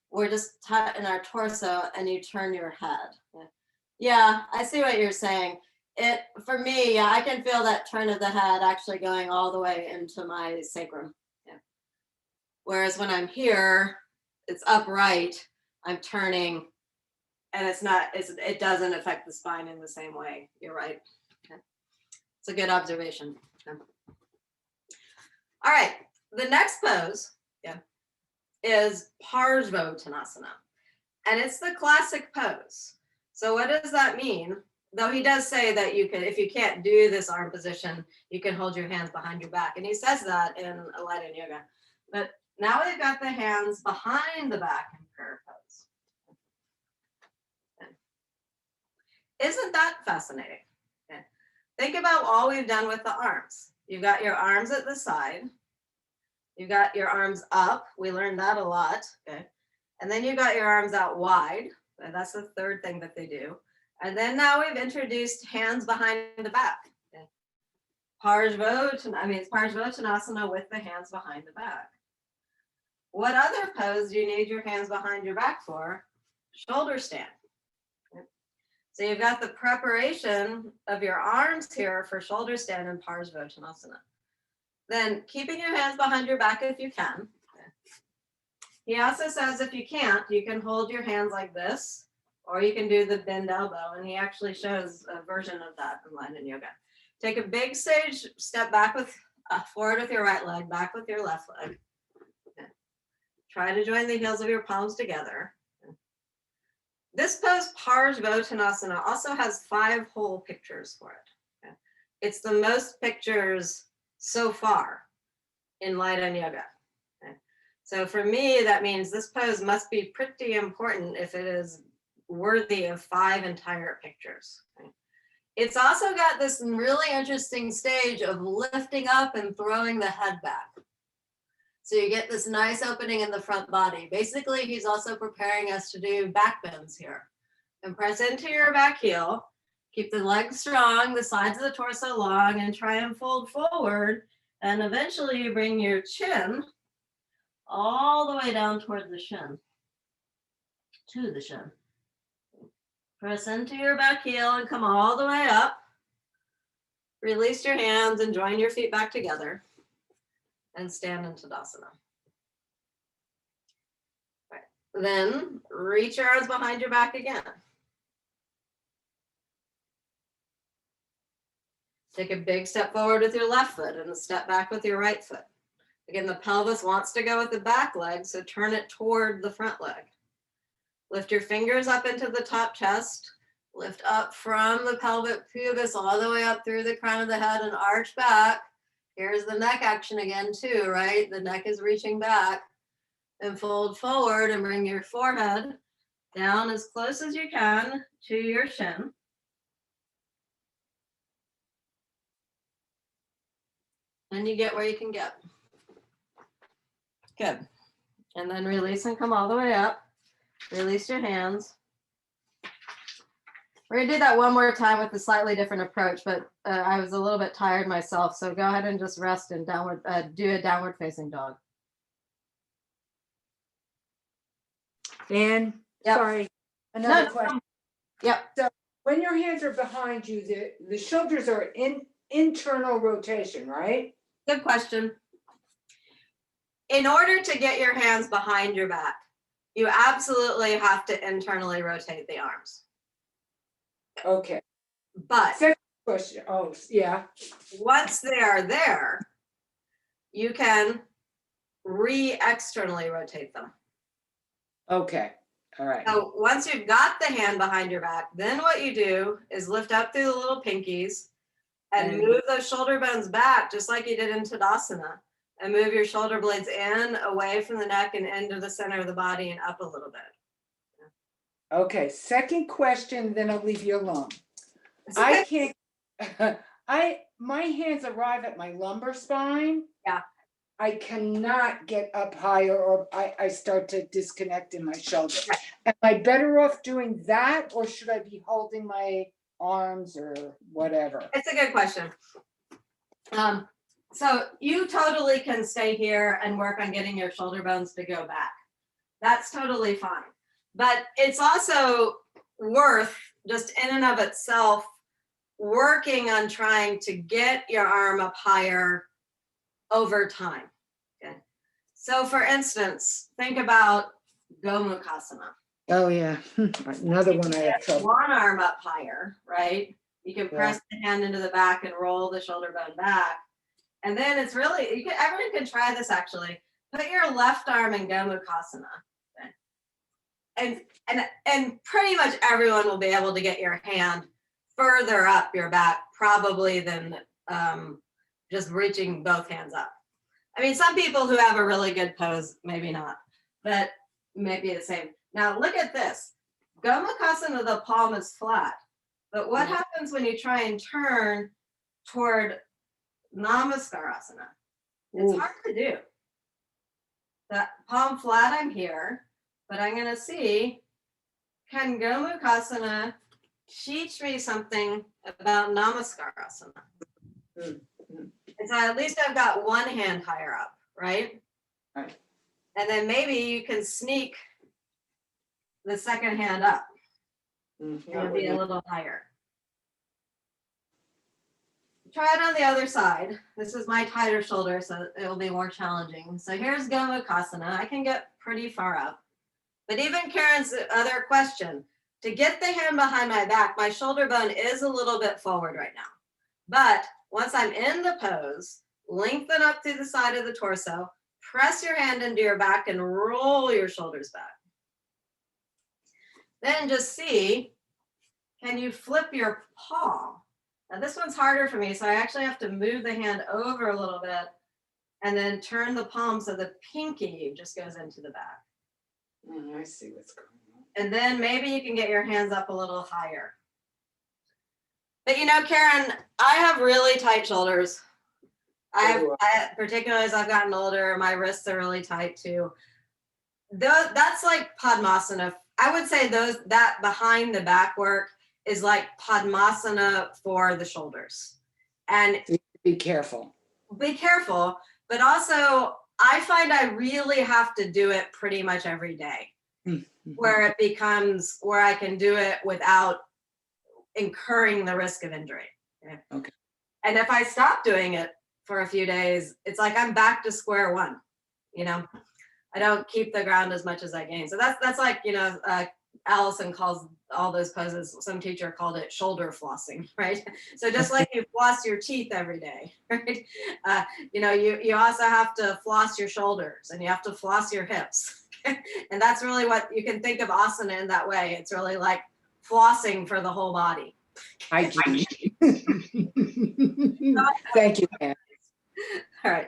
We're just in our torso, and you turn your head. Yeah, I see what you're saying. For me, yeah, I can feel that turn of the head actually going all the way into my sacrum. Yeah. Whereas when I'm here, it's upright, I'm turning, and it doesn't affect the spine in the same way. You're right. Okay. It's a good observation. Okay. All right, the next pose, is Parsvottanasana, and it's the classic pose. So what does that mean? Though he does say that you can, if you can't do this arm position, you can hold your hands behind your back, and he says that in Light Yoga. But now we've got the hands behind the back in prayer pose. Okay. Isn't that fascinating? Okay. Think about all we've done with the arms. You've got your arms at the side. You've got your arms up. We learned that a lot. Okay. And then you've got your arms out wide. And that's the third thing that they do. And then now we've introduced hands behind the back. Okay. It's Parsvottanasana with the hands behind the back. What other pose do you need your hands behind your back for? Shoulder stand. Okay. So you've got the preparation of your arms here for shoulder stand in Parsvottanasana. Then keeping your hands behind your back if you can. He also says if you can't, you can hold your hands like this, or you can do the bend elbow, and he actually shows a version of that in Light Yoga. Take a big sage step back forward with your right leg, back with your left leg. Okay. Try to join the heels of your palms together. Okay. This pose, Parsvottanasana, also has 5 whole pictures for it. Okay. It's the most pictures so far in Light Yoga. Okay. So for me, that means this pose must be pretty important if it is worthy of 5 entire pictures. Okay. It's also got this really interesting stage of lifting up and throwing the head back. So you get this nice opening in the front body. Basically, he's also preparing us to do back bends here. And press into your back heel. Keep the legs strong, the sides of the torso long, and try and fold forward. And eventually you bring your chin all the way down toward the shin, to the shin. Press into your back heel and come all the way up. Release your hands and join your feet back together. And stand in Tadasana. Right. Then reach your arms behind your back again. Take a big step forward with your left foot and a step back with your right foot. Again, the pelvis wants to go with the back leg, so turn it toward the front leg. Lift your fingers up into the top chest. Lift up from the pelvic pubis all the way up through the crown of the head and arch back. Here's the neck action again too, right? The neck is reaching back. And fold forward and bring your forehead down as close as you can to your shin. And you get where you can get. Good. And then release and come all the way up. Release your hands. We're gonna do that one more time with a slightly different approach, but I was a little bit tired myself. So go ahead and just rest in downward, do a downward facing dog. Dan, Yep. sorry, another No question. Yep. So when your hands are behind you, the shoulders are in internal rotation, right? Good question. In order to get your hands behind your back, you absolutely have to internally rotate the arms. Okay. But Second question. Oh, yeah. once they are there, you can externally rotate them. Okay. All right. So once you've got the hand behind your back, then what you do is lift up through the little pinkies and move those shoulder bones back, just like you did in Tadasana, and move your shoulder blades in, away from the neck and into the center of the body and up a little bit. Okay. Second question, then I'll leave you alone. I can't, my hands arrive at my lumbar spine. Yeah. I cannot get up higher, or I start to disconnect in my shoulder. Am I better off doing that, or should I be holding my arms or whatever? It's a good question. So you totally can stay here and work on getting your shoulder bones to go back. That's totally fine. But it's also worth, just in and of itself, working on trying to get your arm up higher over time. Okay. So for instance, think about Gomukhasana. Oh yeah, another one I have trouble. One arm up higher, right? You can press the hand into the back and roll the shoulder bone back. And then it's really, everyone can try this actually. Put your left arm in Gomukhasana. Okay. And pretty much everyone will be able to get your hand further up your back probably than just reaching both hands up. I mean, some people who have a really good pose, maybe not, but maybe the same. Now look at this. Gomukhasana, the palm is flat. But what happens when you try and turn toward Namaskarasana? It's hard to do. The palm flat, I'm here, but I'm gonna see, can Gomukhasana teach me something about Namaskarasana? And so at least I've got one hand higher up, right? Right. And then maybe you can sneak the second hand up. It'll be a little higher. Try it on the other side. This is my tighter shoulder, so it'll be more challenging. So here's Gomukhasana. I can get pretty far up. But even Karen's other question, to get the hand behind my back, my shoulder bone is a little bit forward right now. But once I'm in the pose, lengthen up through the side of the torso, press your hand into your back and roll your shoulders back. Then just see, can you flip your palm? Now this one's harder for me, so I actually have to move the hand over a little bit and then turn the palm so the pinky just goes into the back. I see what's going on. And then maybe you can get your hands up a little higher. But you know, Karen, I have really tight shoulders. Particularly as I've gotten older, my wrists are really tight too. That's like Padmasana. I would say that behind the back work is like Padmasana for the shoulders. And be careful. Be careful, but also I find I really have to do it pretty much every day, where it becomes where I can do it without incurring the risk of injury. Okay. And if I stop doing it for a few days, it's like I'm back to square one. You know, I don't keep the ground as much as I gain. So that's like, you know, Allison calls all those poses, some teacher called it shoulder flossing, right? So just like you floss your teeth every day, right? You know, you also have to floss your shoulders and you have to floss your hips. And that's really what you can think of asana in that way. It's really like flossing for the whole body. Thank you, Anne. All right,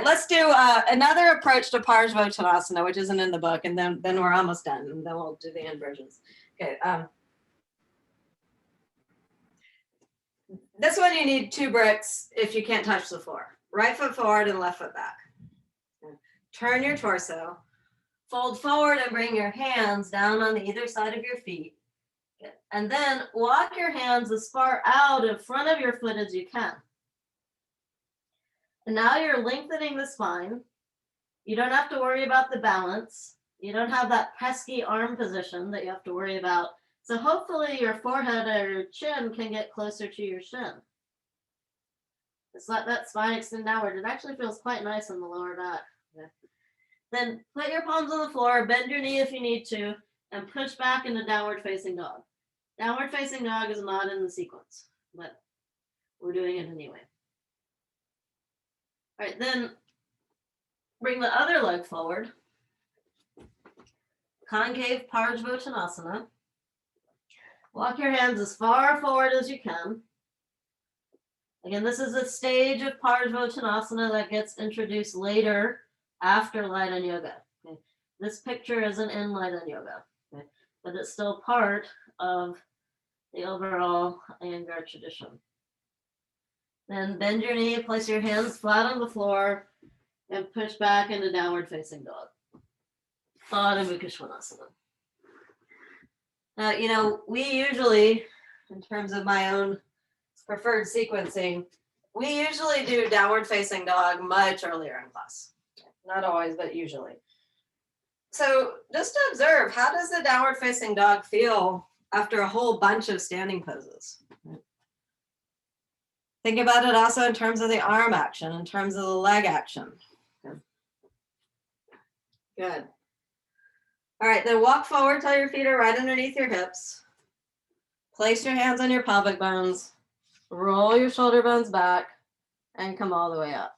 let's do another approach to Parsvottanasana, which isn't in the book, and then we're almost done, and then we'll do the inversions. Okay. This one you need 2 bricks if you can't touch the floor. right foot forward and left foot back. Turn your torso, fold forward and bring your hands down on either side of your feet. And then walk your hands as far out in front of your foot as you can. And now you're lengthening the spine. You don't have to worry about the balance. You don't have that pesky arm position that you have to worry about. So hopefully your forehead or your chin can get closer to your shin. Just let that spine extend downward. It actually feels quite nice in the lower back. Okay. Then put your palms on the floor, bend your knee if you need to, and push back into downward facing dog. Downward facing dog is not in the sequence, but we're doing it anyway. All right, then bring the other leg forward. Concave Parsvottanasana. Walk your hands as far forward as you can. Again, this is a stage of Parsvottanasana that gets introduced later after Light Yoga. Okay. This picture isn't in Light Yoga, okay, but it's still part of the overall Iyengar tradition. Then bend your knee, place your hands flat on the floor, and push back into downward facing dog. Adho Mukha Svanasana. Now, we usually, in terms of my own preferred sequencing, we usually do downward facing dog much earlier in class. Not always, but usually. So just observe, how does the downward facing dog feel after a whole bunch of standing poses? Think about it also in terms of the arm action, in terms of the leg action. Good. All right, then walk forward till your feet are right underneath your hips. Place your hands on your pelvic bones. Roll your shoulder bones back and come all the way up.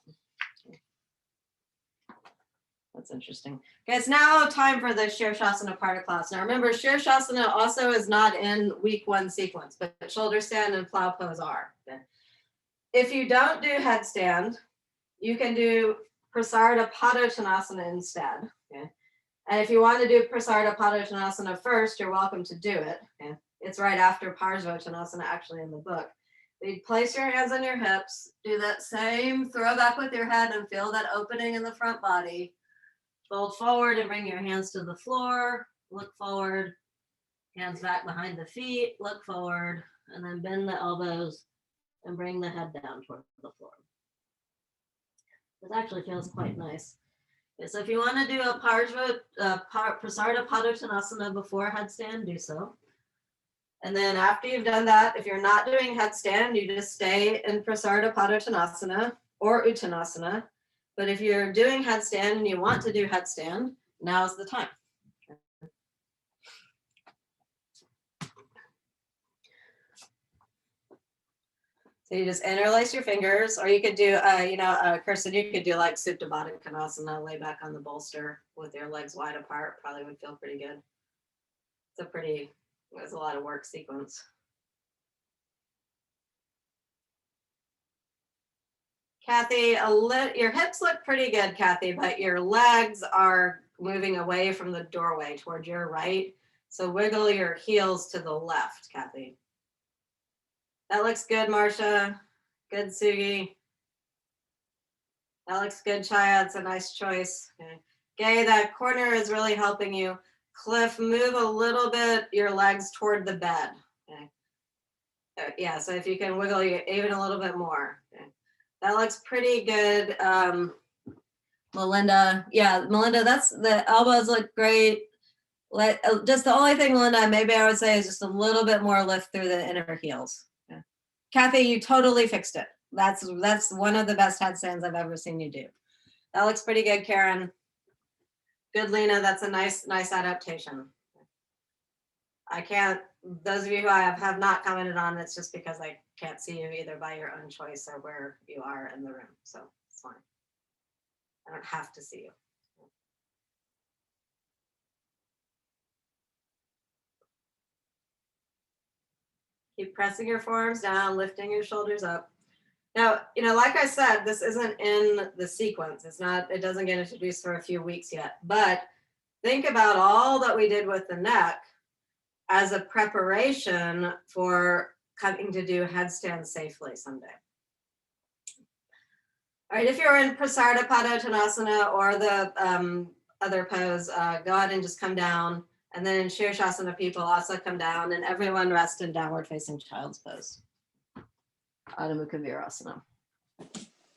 That's interesting. Okay, it's now time for the Shirshasana part of class. Now remember, Shirshasana also is not in week 1 sequence, but shoulder stand and plow pose are. Okay. If you don't do headstand, you can do Prasarita Padottanasana instead. Okay. And if you want to do Prasarita Padottanasana first, you're welcome to do it. Okay. It's right after Parsvottanasana actually in the book. You place your hands on your hips, do that same throw back with your head and feel that opening in the front body. Fold forward and bring your hands to the floor, look forward, hands back behind the feet, look forward, and then bend the elbows and bring the head down toward the floor. This actually feels quite nice. Okay, so if you want to do a Prasarita Padottanasana before headstand, do so. And then after you've done that, if you're not doing headstand, you just stay in Prasarita Padottanasana or Uttanasana. But if you're doing headstand and you want to do headstand, now's the time. So you just interlace your fingers, or you could do, Kirsten, you could do like Supta Baddha Konasana, lay back on the bolster with your legs wide apart. Probably would feel pretty good. It's a lot of work sequence. Kathy, your hips look pretty good, Kathy, but your legs are moving away from the doorway toward your right. So wiggle your heels to the left, Kathy. That looks good, Marcia. Good, Sugi. That looks good, Chaya. It's a nice choice. Okay. Gay, that corner is really helping you. Cliff, move a little bit your legs toward the bed. Okay. Yeah, so if you can wiggle you even a little bit more. Okay. That looks pretty good, Melinda. Yeah, Melinda, the elbows look great. Just the only thing, Melinda, maybe I would say is just a little bit more lift through the inner heels. Yeah. Kathy, you totally fixed it. That's one of the best headstands I've ever seen you do. That looks pretty good, Karen. Good, Lena. That's a nice adaptation. Those of you who I have not commented on, it's just because I can't see you either by your own choice or where you are in the room. So it's fine. I don't have to see you. Keep pressing your forearms down, lifting your shoulders up. Now, like I said, this isn't in the sequence. It doesn't get introduced for a few weeks yet, but think about all that we did with the neck as a preparation for coming to do headstand safely someday. All right, if you're in Prasarada Padottanasana or the other pose, go ahead and just come down. And then in Shirshasana, people also come down, and everyone rest in downward facing child's pose. Adho Mukha Virasana.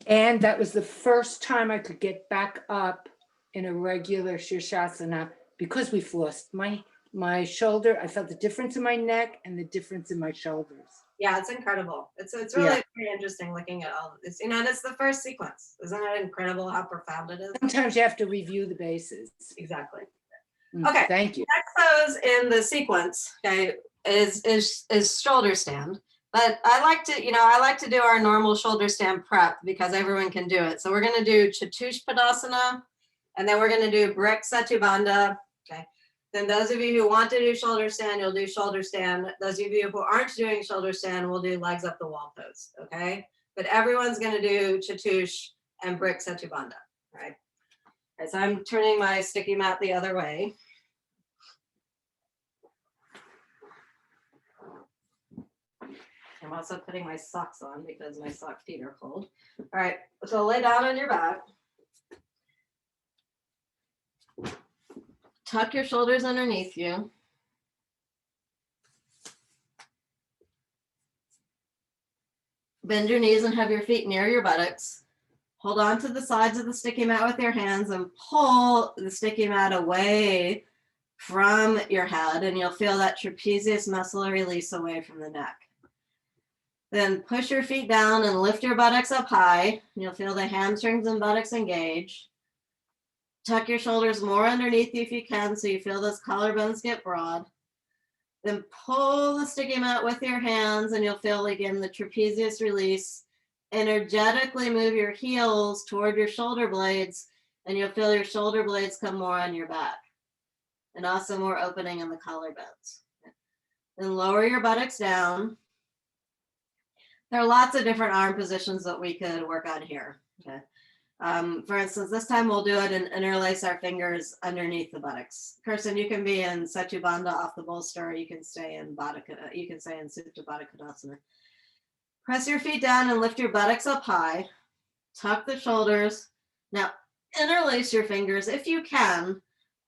And that was the first time I could get back up in a regular Shirshasana because we've lost my shoulder. I felt the difference in my neck and the difference in my shoulders. Yeah, it's incredible. It's really very interesting looking at all of this. You know, and it's the first sequence. Isn't it incredible how profound it is? Sometimes you have to review the bases. Exactly. Okay. Thank you. Next pose in the sequence, okay, is shoulder stand. But I like to do our normal shoulder stand prep because everyone can do it. So we're going to do Chatushpadasana, and then we're going to do Brick Setubandha. Okay. Then those of you who want to do shoulder stand, you'll do shoulder stand. Those of you who aren't doing shoulder stand will do legs up the wall pose. Okay. But everyone's going to do Chatush and Brick Setubandha. All right. All right. So I'm turning my sticky mat the other way. I'm also putting my socks on because my sock feet are cold. All right, so lay down on your back. Tuck your shoulders underneath you. Bend your knees and have your feet near your buttocks. Hold on to the sides of the sticky mat with your hands and pull the sticky mat away from your head, and you'll feel that trapezius muscle release away from the neck. Then push your feet down and lift your buttocks up high. You'll feel the hamstrings and buttocks engage. Tuck your shoulders more underneath you if you can so you feel those collarbones get broad. Then pull the sticky mat with your hands and you'll feel again the trapezius release. Energetically move your heels toward your shoulder blades and you'll feel your shoulder blades come more on your back. And also more opening in the collarbones. Then lower your buttocks down. There are lots of different arm positions that we could work on here. Okay. For instance, this time we'll do it and interlace our fingers underneath the buttocks. Kirsten, you can be in Setubandha off the bolster, or you can stay in Supta Baddha Konasana. Press your feet down and lift your buttocks up high. Tuck the shoulders. Now interlace your fingers if you can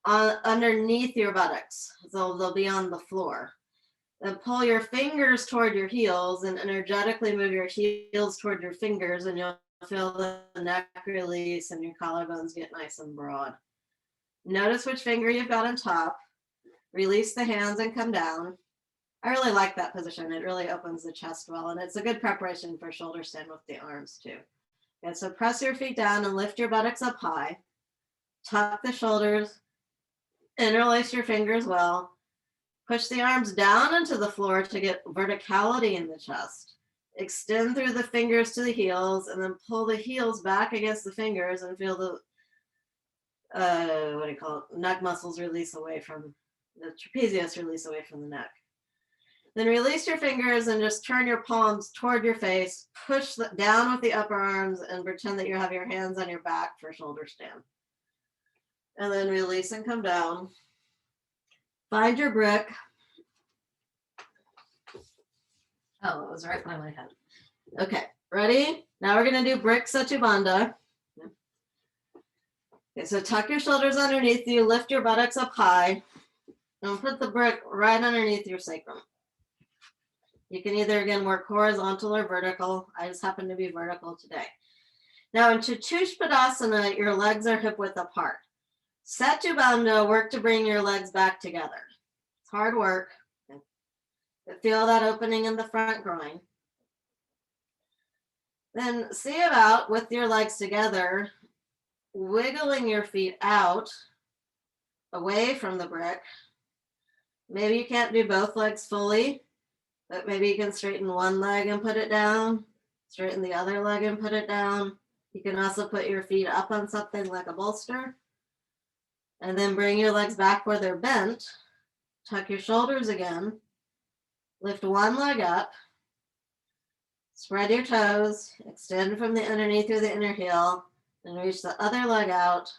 underneath your buttocks, so they'll be on the floor. Then pull your fingers toward your heels and energetically move your heels toward your fingers, and you'll feel the neck release and your collarbones get nice and broad. Notice which finger you've got on top. Release the hands and come down. I really like that position. It really opens the chest well, and it's a good preparation for shoulder stand with the arms too. And so press your feet down and lift your buttocks up high. Tuck the shoulders. Interlace your fingers well. Push the arms down into the floor to get verticality in the chest. Extend through the fingers to the heels and then pull the heels back against the fingers and feel the, neck muscles release away from the trapezius, release away from the neck. Then release your fingers and just turn your palms toward your face, push down with the upper arms and pretend that you have your hands on your back for shoulder stand. And then release and come down. Find your brick. Oh, it was right by my head. Okay, ready? Now we're going to do Brick Setubandha. Okay, so tuck your shoulders underneath you, lift your buttocks up high, and put the brick right underneath your sacrum. You can either, again, work horizontal or vertical. I just happen to be vertical today. Now in Chatushpadasana, your legs are hip width apart. Setubandha, work to bring your legs back together. It's hard work. But feel that opening in the front groin. Then see about, with your legs together, wiggling your feet out, away from the brick. Maybe you can't do both legs fully, but maybe you can straighten one leg and put it down, straighten the other leg and put it down. You can also put your feet up on something like a bolster. And then bring your legs back where they're bent. Tuck your shoulders again. Lift one leg up. Spread your toes. Extend from the underneath through the inner heel. And reach the other leg out.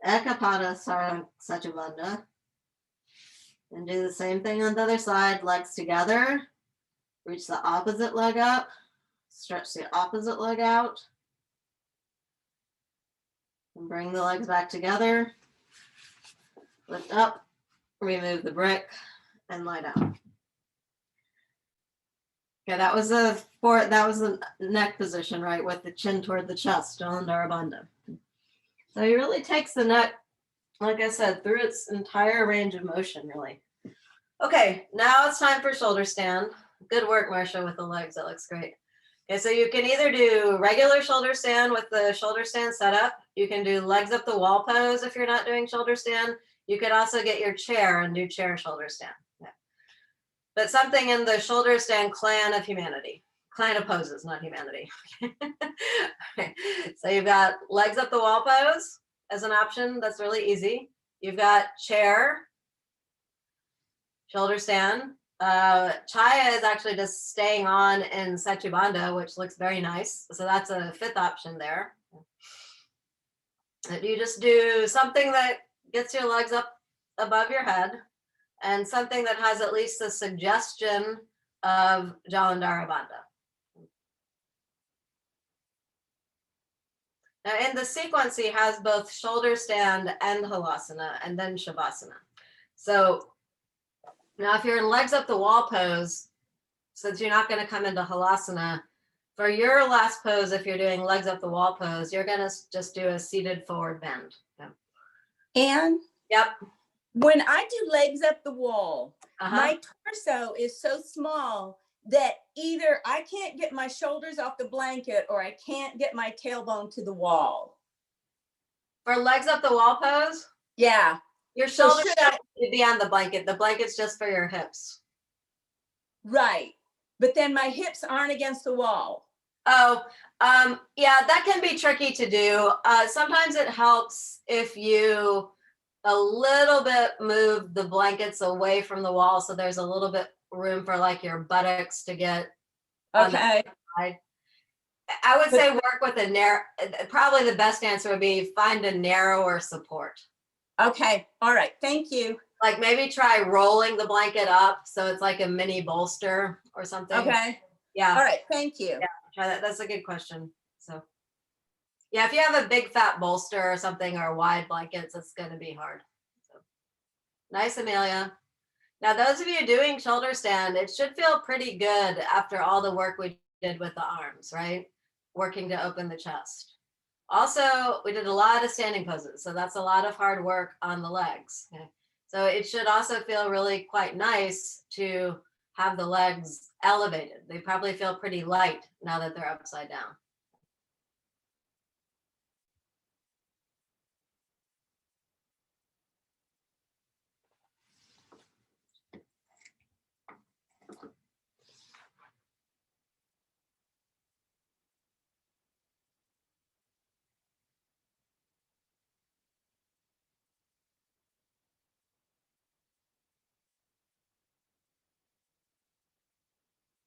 Ekapada Setubandha. And do the same thing on the other side. Legs together. Reach the opposite leg up. Stretch the opposite leg out. Bring the legs back together. Lift up, remove the brick, and lie down. Okay, that was the neck position, right, with the chin toward the chest, Jalandhara Bandha. So he really takes the neck, like I said, through its entire range of motion, really. Okay, now it's time for shoulder stand. Good work, Marcia, with the legs. That looks great. Okay, so you can either do regular shoulder stand with the shoulder stand set up. You can do legs up the wall pose if you're not doing shoulder stand. You could also get your chair and do chair shoulder stand. Yeah. But something in the shoulder stand clan of humanity. Clan of poses, not humanity. Okay. So you've got legs up the wall pose as an option. That's really easy. You've got chair, shoulder stand. Chaya is actually just staying on in Setubandha, which looks very nice. So that's a fifth option there. You just do something that gets your legs up above your head and something that has at least a suggestion of Jalandhara Bandha. Now in the sequence, he has both shoulder stand and halasana and then shavasana. So now, if you're in legs up the wall pose, since you're not going to come into halasana, for your last pose, if you're doing legs up the wall pose, you're going to just do a seated forward bend. Yeah. And Yep. when I do legs up the wall, Uh-huh. my torso is so small that either I can't get my shoulders off the blanket or I can't get my tailbone to the wall. For legs up the wall pose? Yeah. Your So shoulders should I- should be on the blanket. The blanket's just for your hips. Right. But then my hips aren't against the wall. Oh, yeah, that can be tricky to do. Sometimes it helps if you a little bit move the blankets away from the wall so there's a little bit room for like your buttocks to get on the Okay. side. I would say work with a narrow, probably the best answer would be find a narrower support. Okay. All right. Thank you. Like maybe try rolling the blanket up so it's like a mini bolster or something. Okay. Yeah. All right. Thank you. Yeah, try that. That's a good question. So yeah, if you have a big fat bolster or something or wide blankets, it's going to be hard. So nice, Amelia. Now, those of you doing shoulder stand, it should feel pretty good after all the work we did with the arms, right? Working to open the chest. Also, we did a lot of standing poses. So that's a lot of hard work on the legs. Okay? So it should also feel really quite nice to have the legs elevated. They probably feel pretty light now that they're upside down.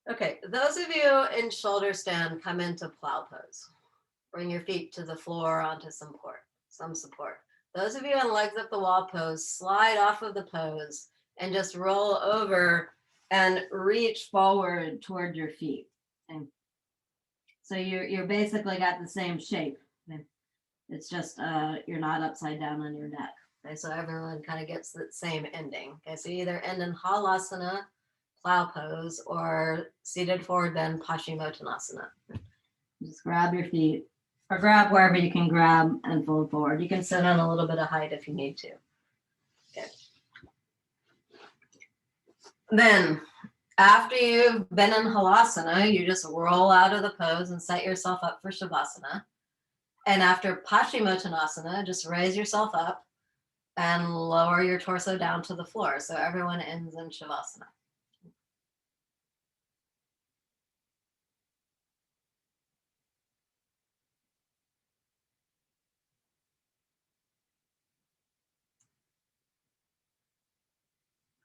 Okay, those of you in shoulder stand come into plow pose. Bring your feet to the floor onto some support. Those of you in legs up the wall pose, slide off of the pose and just roll over and reach forward toward your feet. And so you're basically got the same shape. It's just you're not upside down on your neck. Okay, so everyone kind of gets the same ending. Okay, so you either end in halasana, plow pose, or seated forward bend, paschimottanasana. Just grab your feet or grab wherever you can grab and fold forward. You can sit on a little bit of height if you need to. Okay. Then after you've been in halasana, you just roll out of the pose and set yourself up for shavasana. And after paschimottanasana, just raise yourself up and lower your torso down to the floor. So everyone ends in shavasana.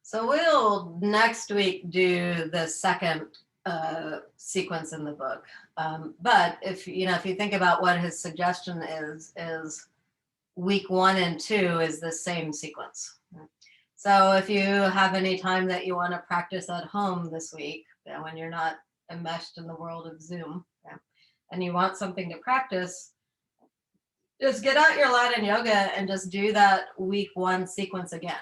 So we'll next week do the second sequence in the book. But if you think about what his suggestion is week 1 and 2 is the same sequence. So if you have any time that you want to practice at home this week, when you're not enmeshed in the world of Zoom, and you want something to practice, Just get out your light and yoga and just do that week 1 sequence again.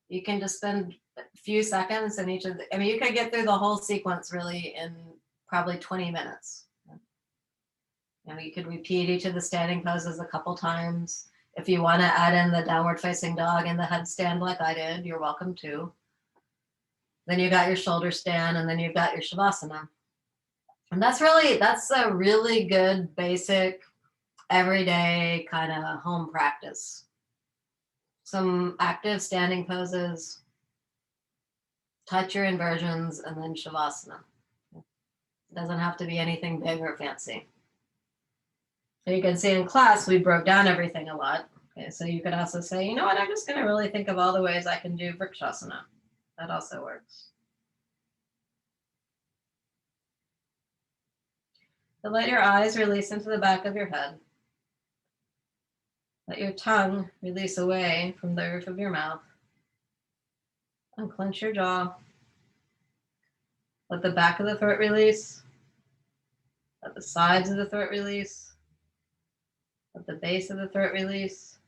You can just spend a few seconds in each of the, I mean, you could get through the whole sequence really in probably 20 minutes. You know, you could repeat each of the standing poses a couple times. If you want to add in the downward facing dog and the headstand like I did, you're welcome to. Then you got your shoulder stand, and then you've got your Shavasana. And that's a really good basic everyday kind of home practice. Some active standing poses, touch your inversions, and then Shavasana. It doesn't have to be anything big or fancy. So you can see in class, we broke down everything a lot. Okay, so you could also say, you know what, I'm just going to really think of all the ways I can do Vrikshasana. That also works. So let your eyes release into the back of your head. Let your tongue release away from the roof of your mouth. Unclench your jaw. Let the back of the throat release. Let the sides of the throat release. Let the base of the throat release.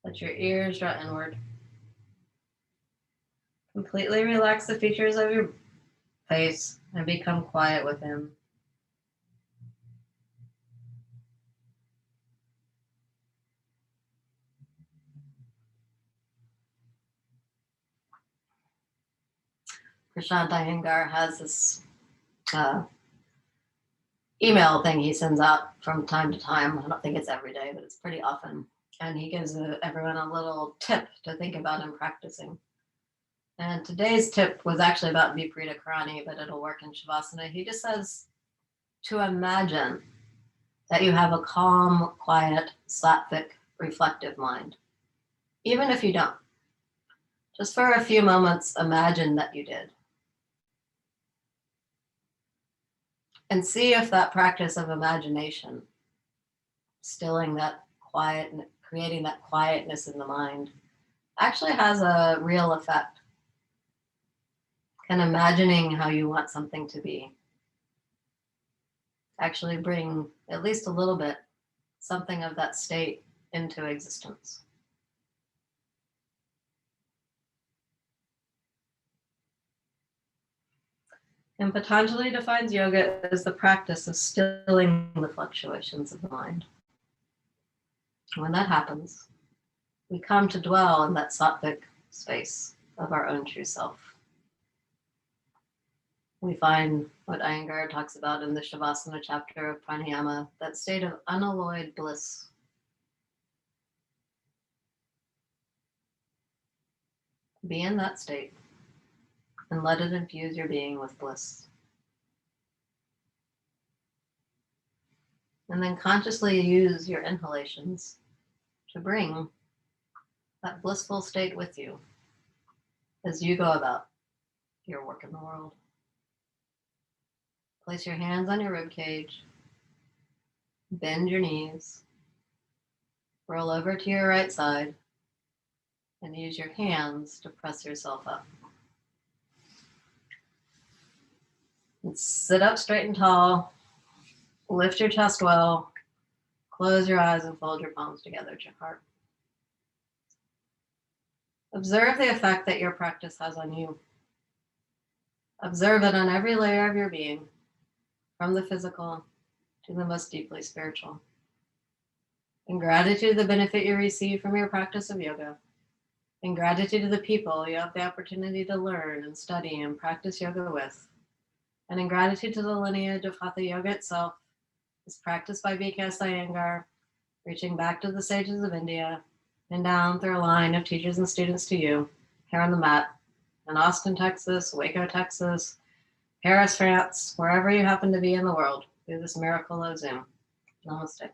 Let your ears draw inward. Completely relax the features of your face and become quiet within. Prashant Iyengar has this email thing he sends out from time to time. I don't think it's every day, but it's pretty often. And he gives everyone a little tip to think about in practicing. And today's tip was actually about Viparita Karani, but it'll work in Shavasana. He just says to imagine that you have a calm, quiet, sattvic, reflective mind. Even if you don't. Just for a few moments, imagine that you did. And see if that practice of imagination, stilling that quiet, creating that quietness in the mind, actually has a real effect. And imagining how you want something to be actually bring at least a little bit something of that state into existence. And Patanjali defines yoga as the practice of stilling the fluctuations of the mind. When that happens, we come to dwell in that sattvic space of our own true self. We find what Iyengar talks about in the Shavasana chapter of pranayama, that state of unalloyed bliss. Be in that state and let it infuse your being with bliss. And then consciously use your inhalations to bring that blissful state with you as you go about your work in the world. Place your hands on your rib cage, bend your knees, roll over to your right side, and use your hands to press yourself up. And sit up straight and tall, lift your chest well, close your eyes and fold your palms together at your heart. Observe the effect that your practice has on you. Observe it on every layer of your being, from the physical to the most deeply spiritual. In gratitude to the benefit you receive from your practice of yoga, in gratitude to the people you have the opportunity to learn and study and practice yoga with, and in gratitude to the lineage of Hatha Yoga itself, is practiced by B.K.S. Iyengar, reaching back to the sages of India and down through a line of teachers and students to you, here on the mat, in Austin, Texas, Waco, Texas, Paris, France, wherever you happen to be in the world, through this miracle of Zoom. Namaste.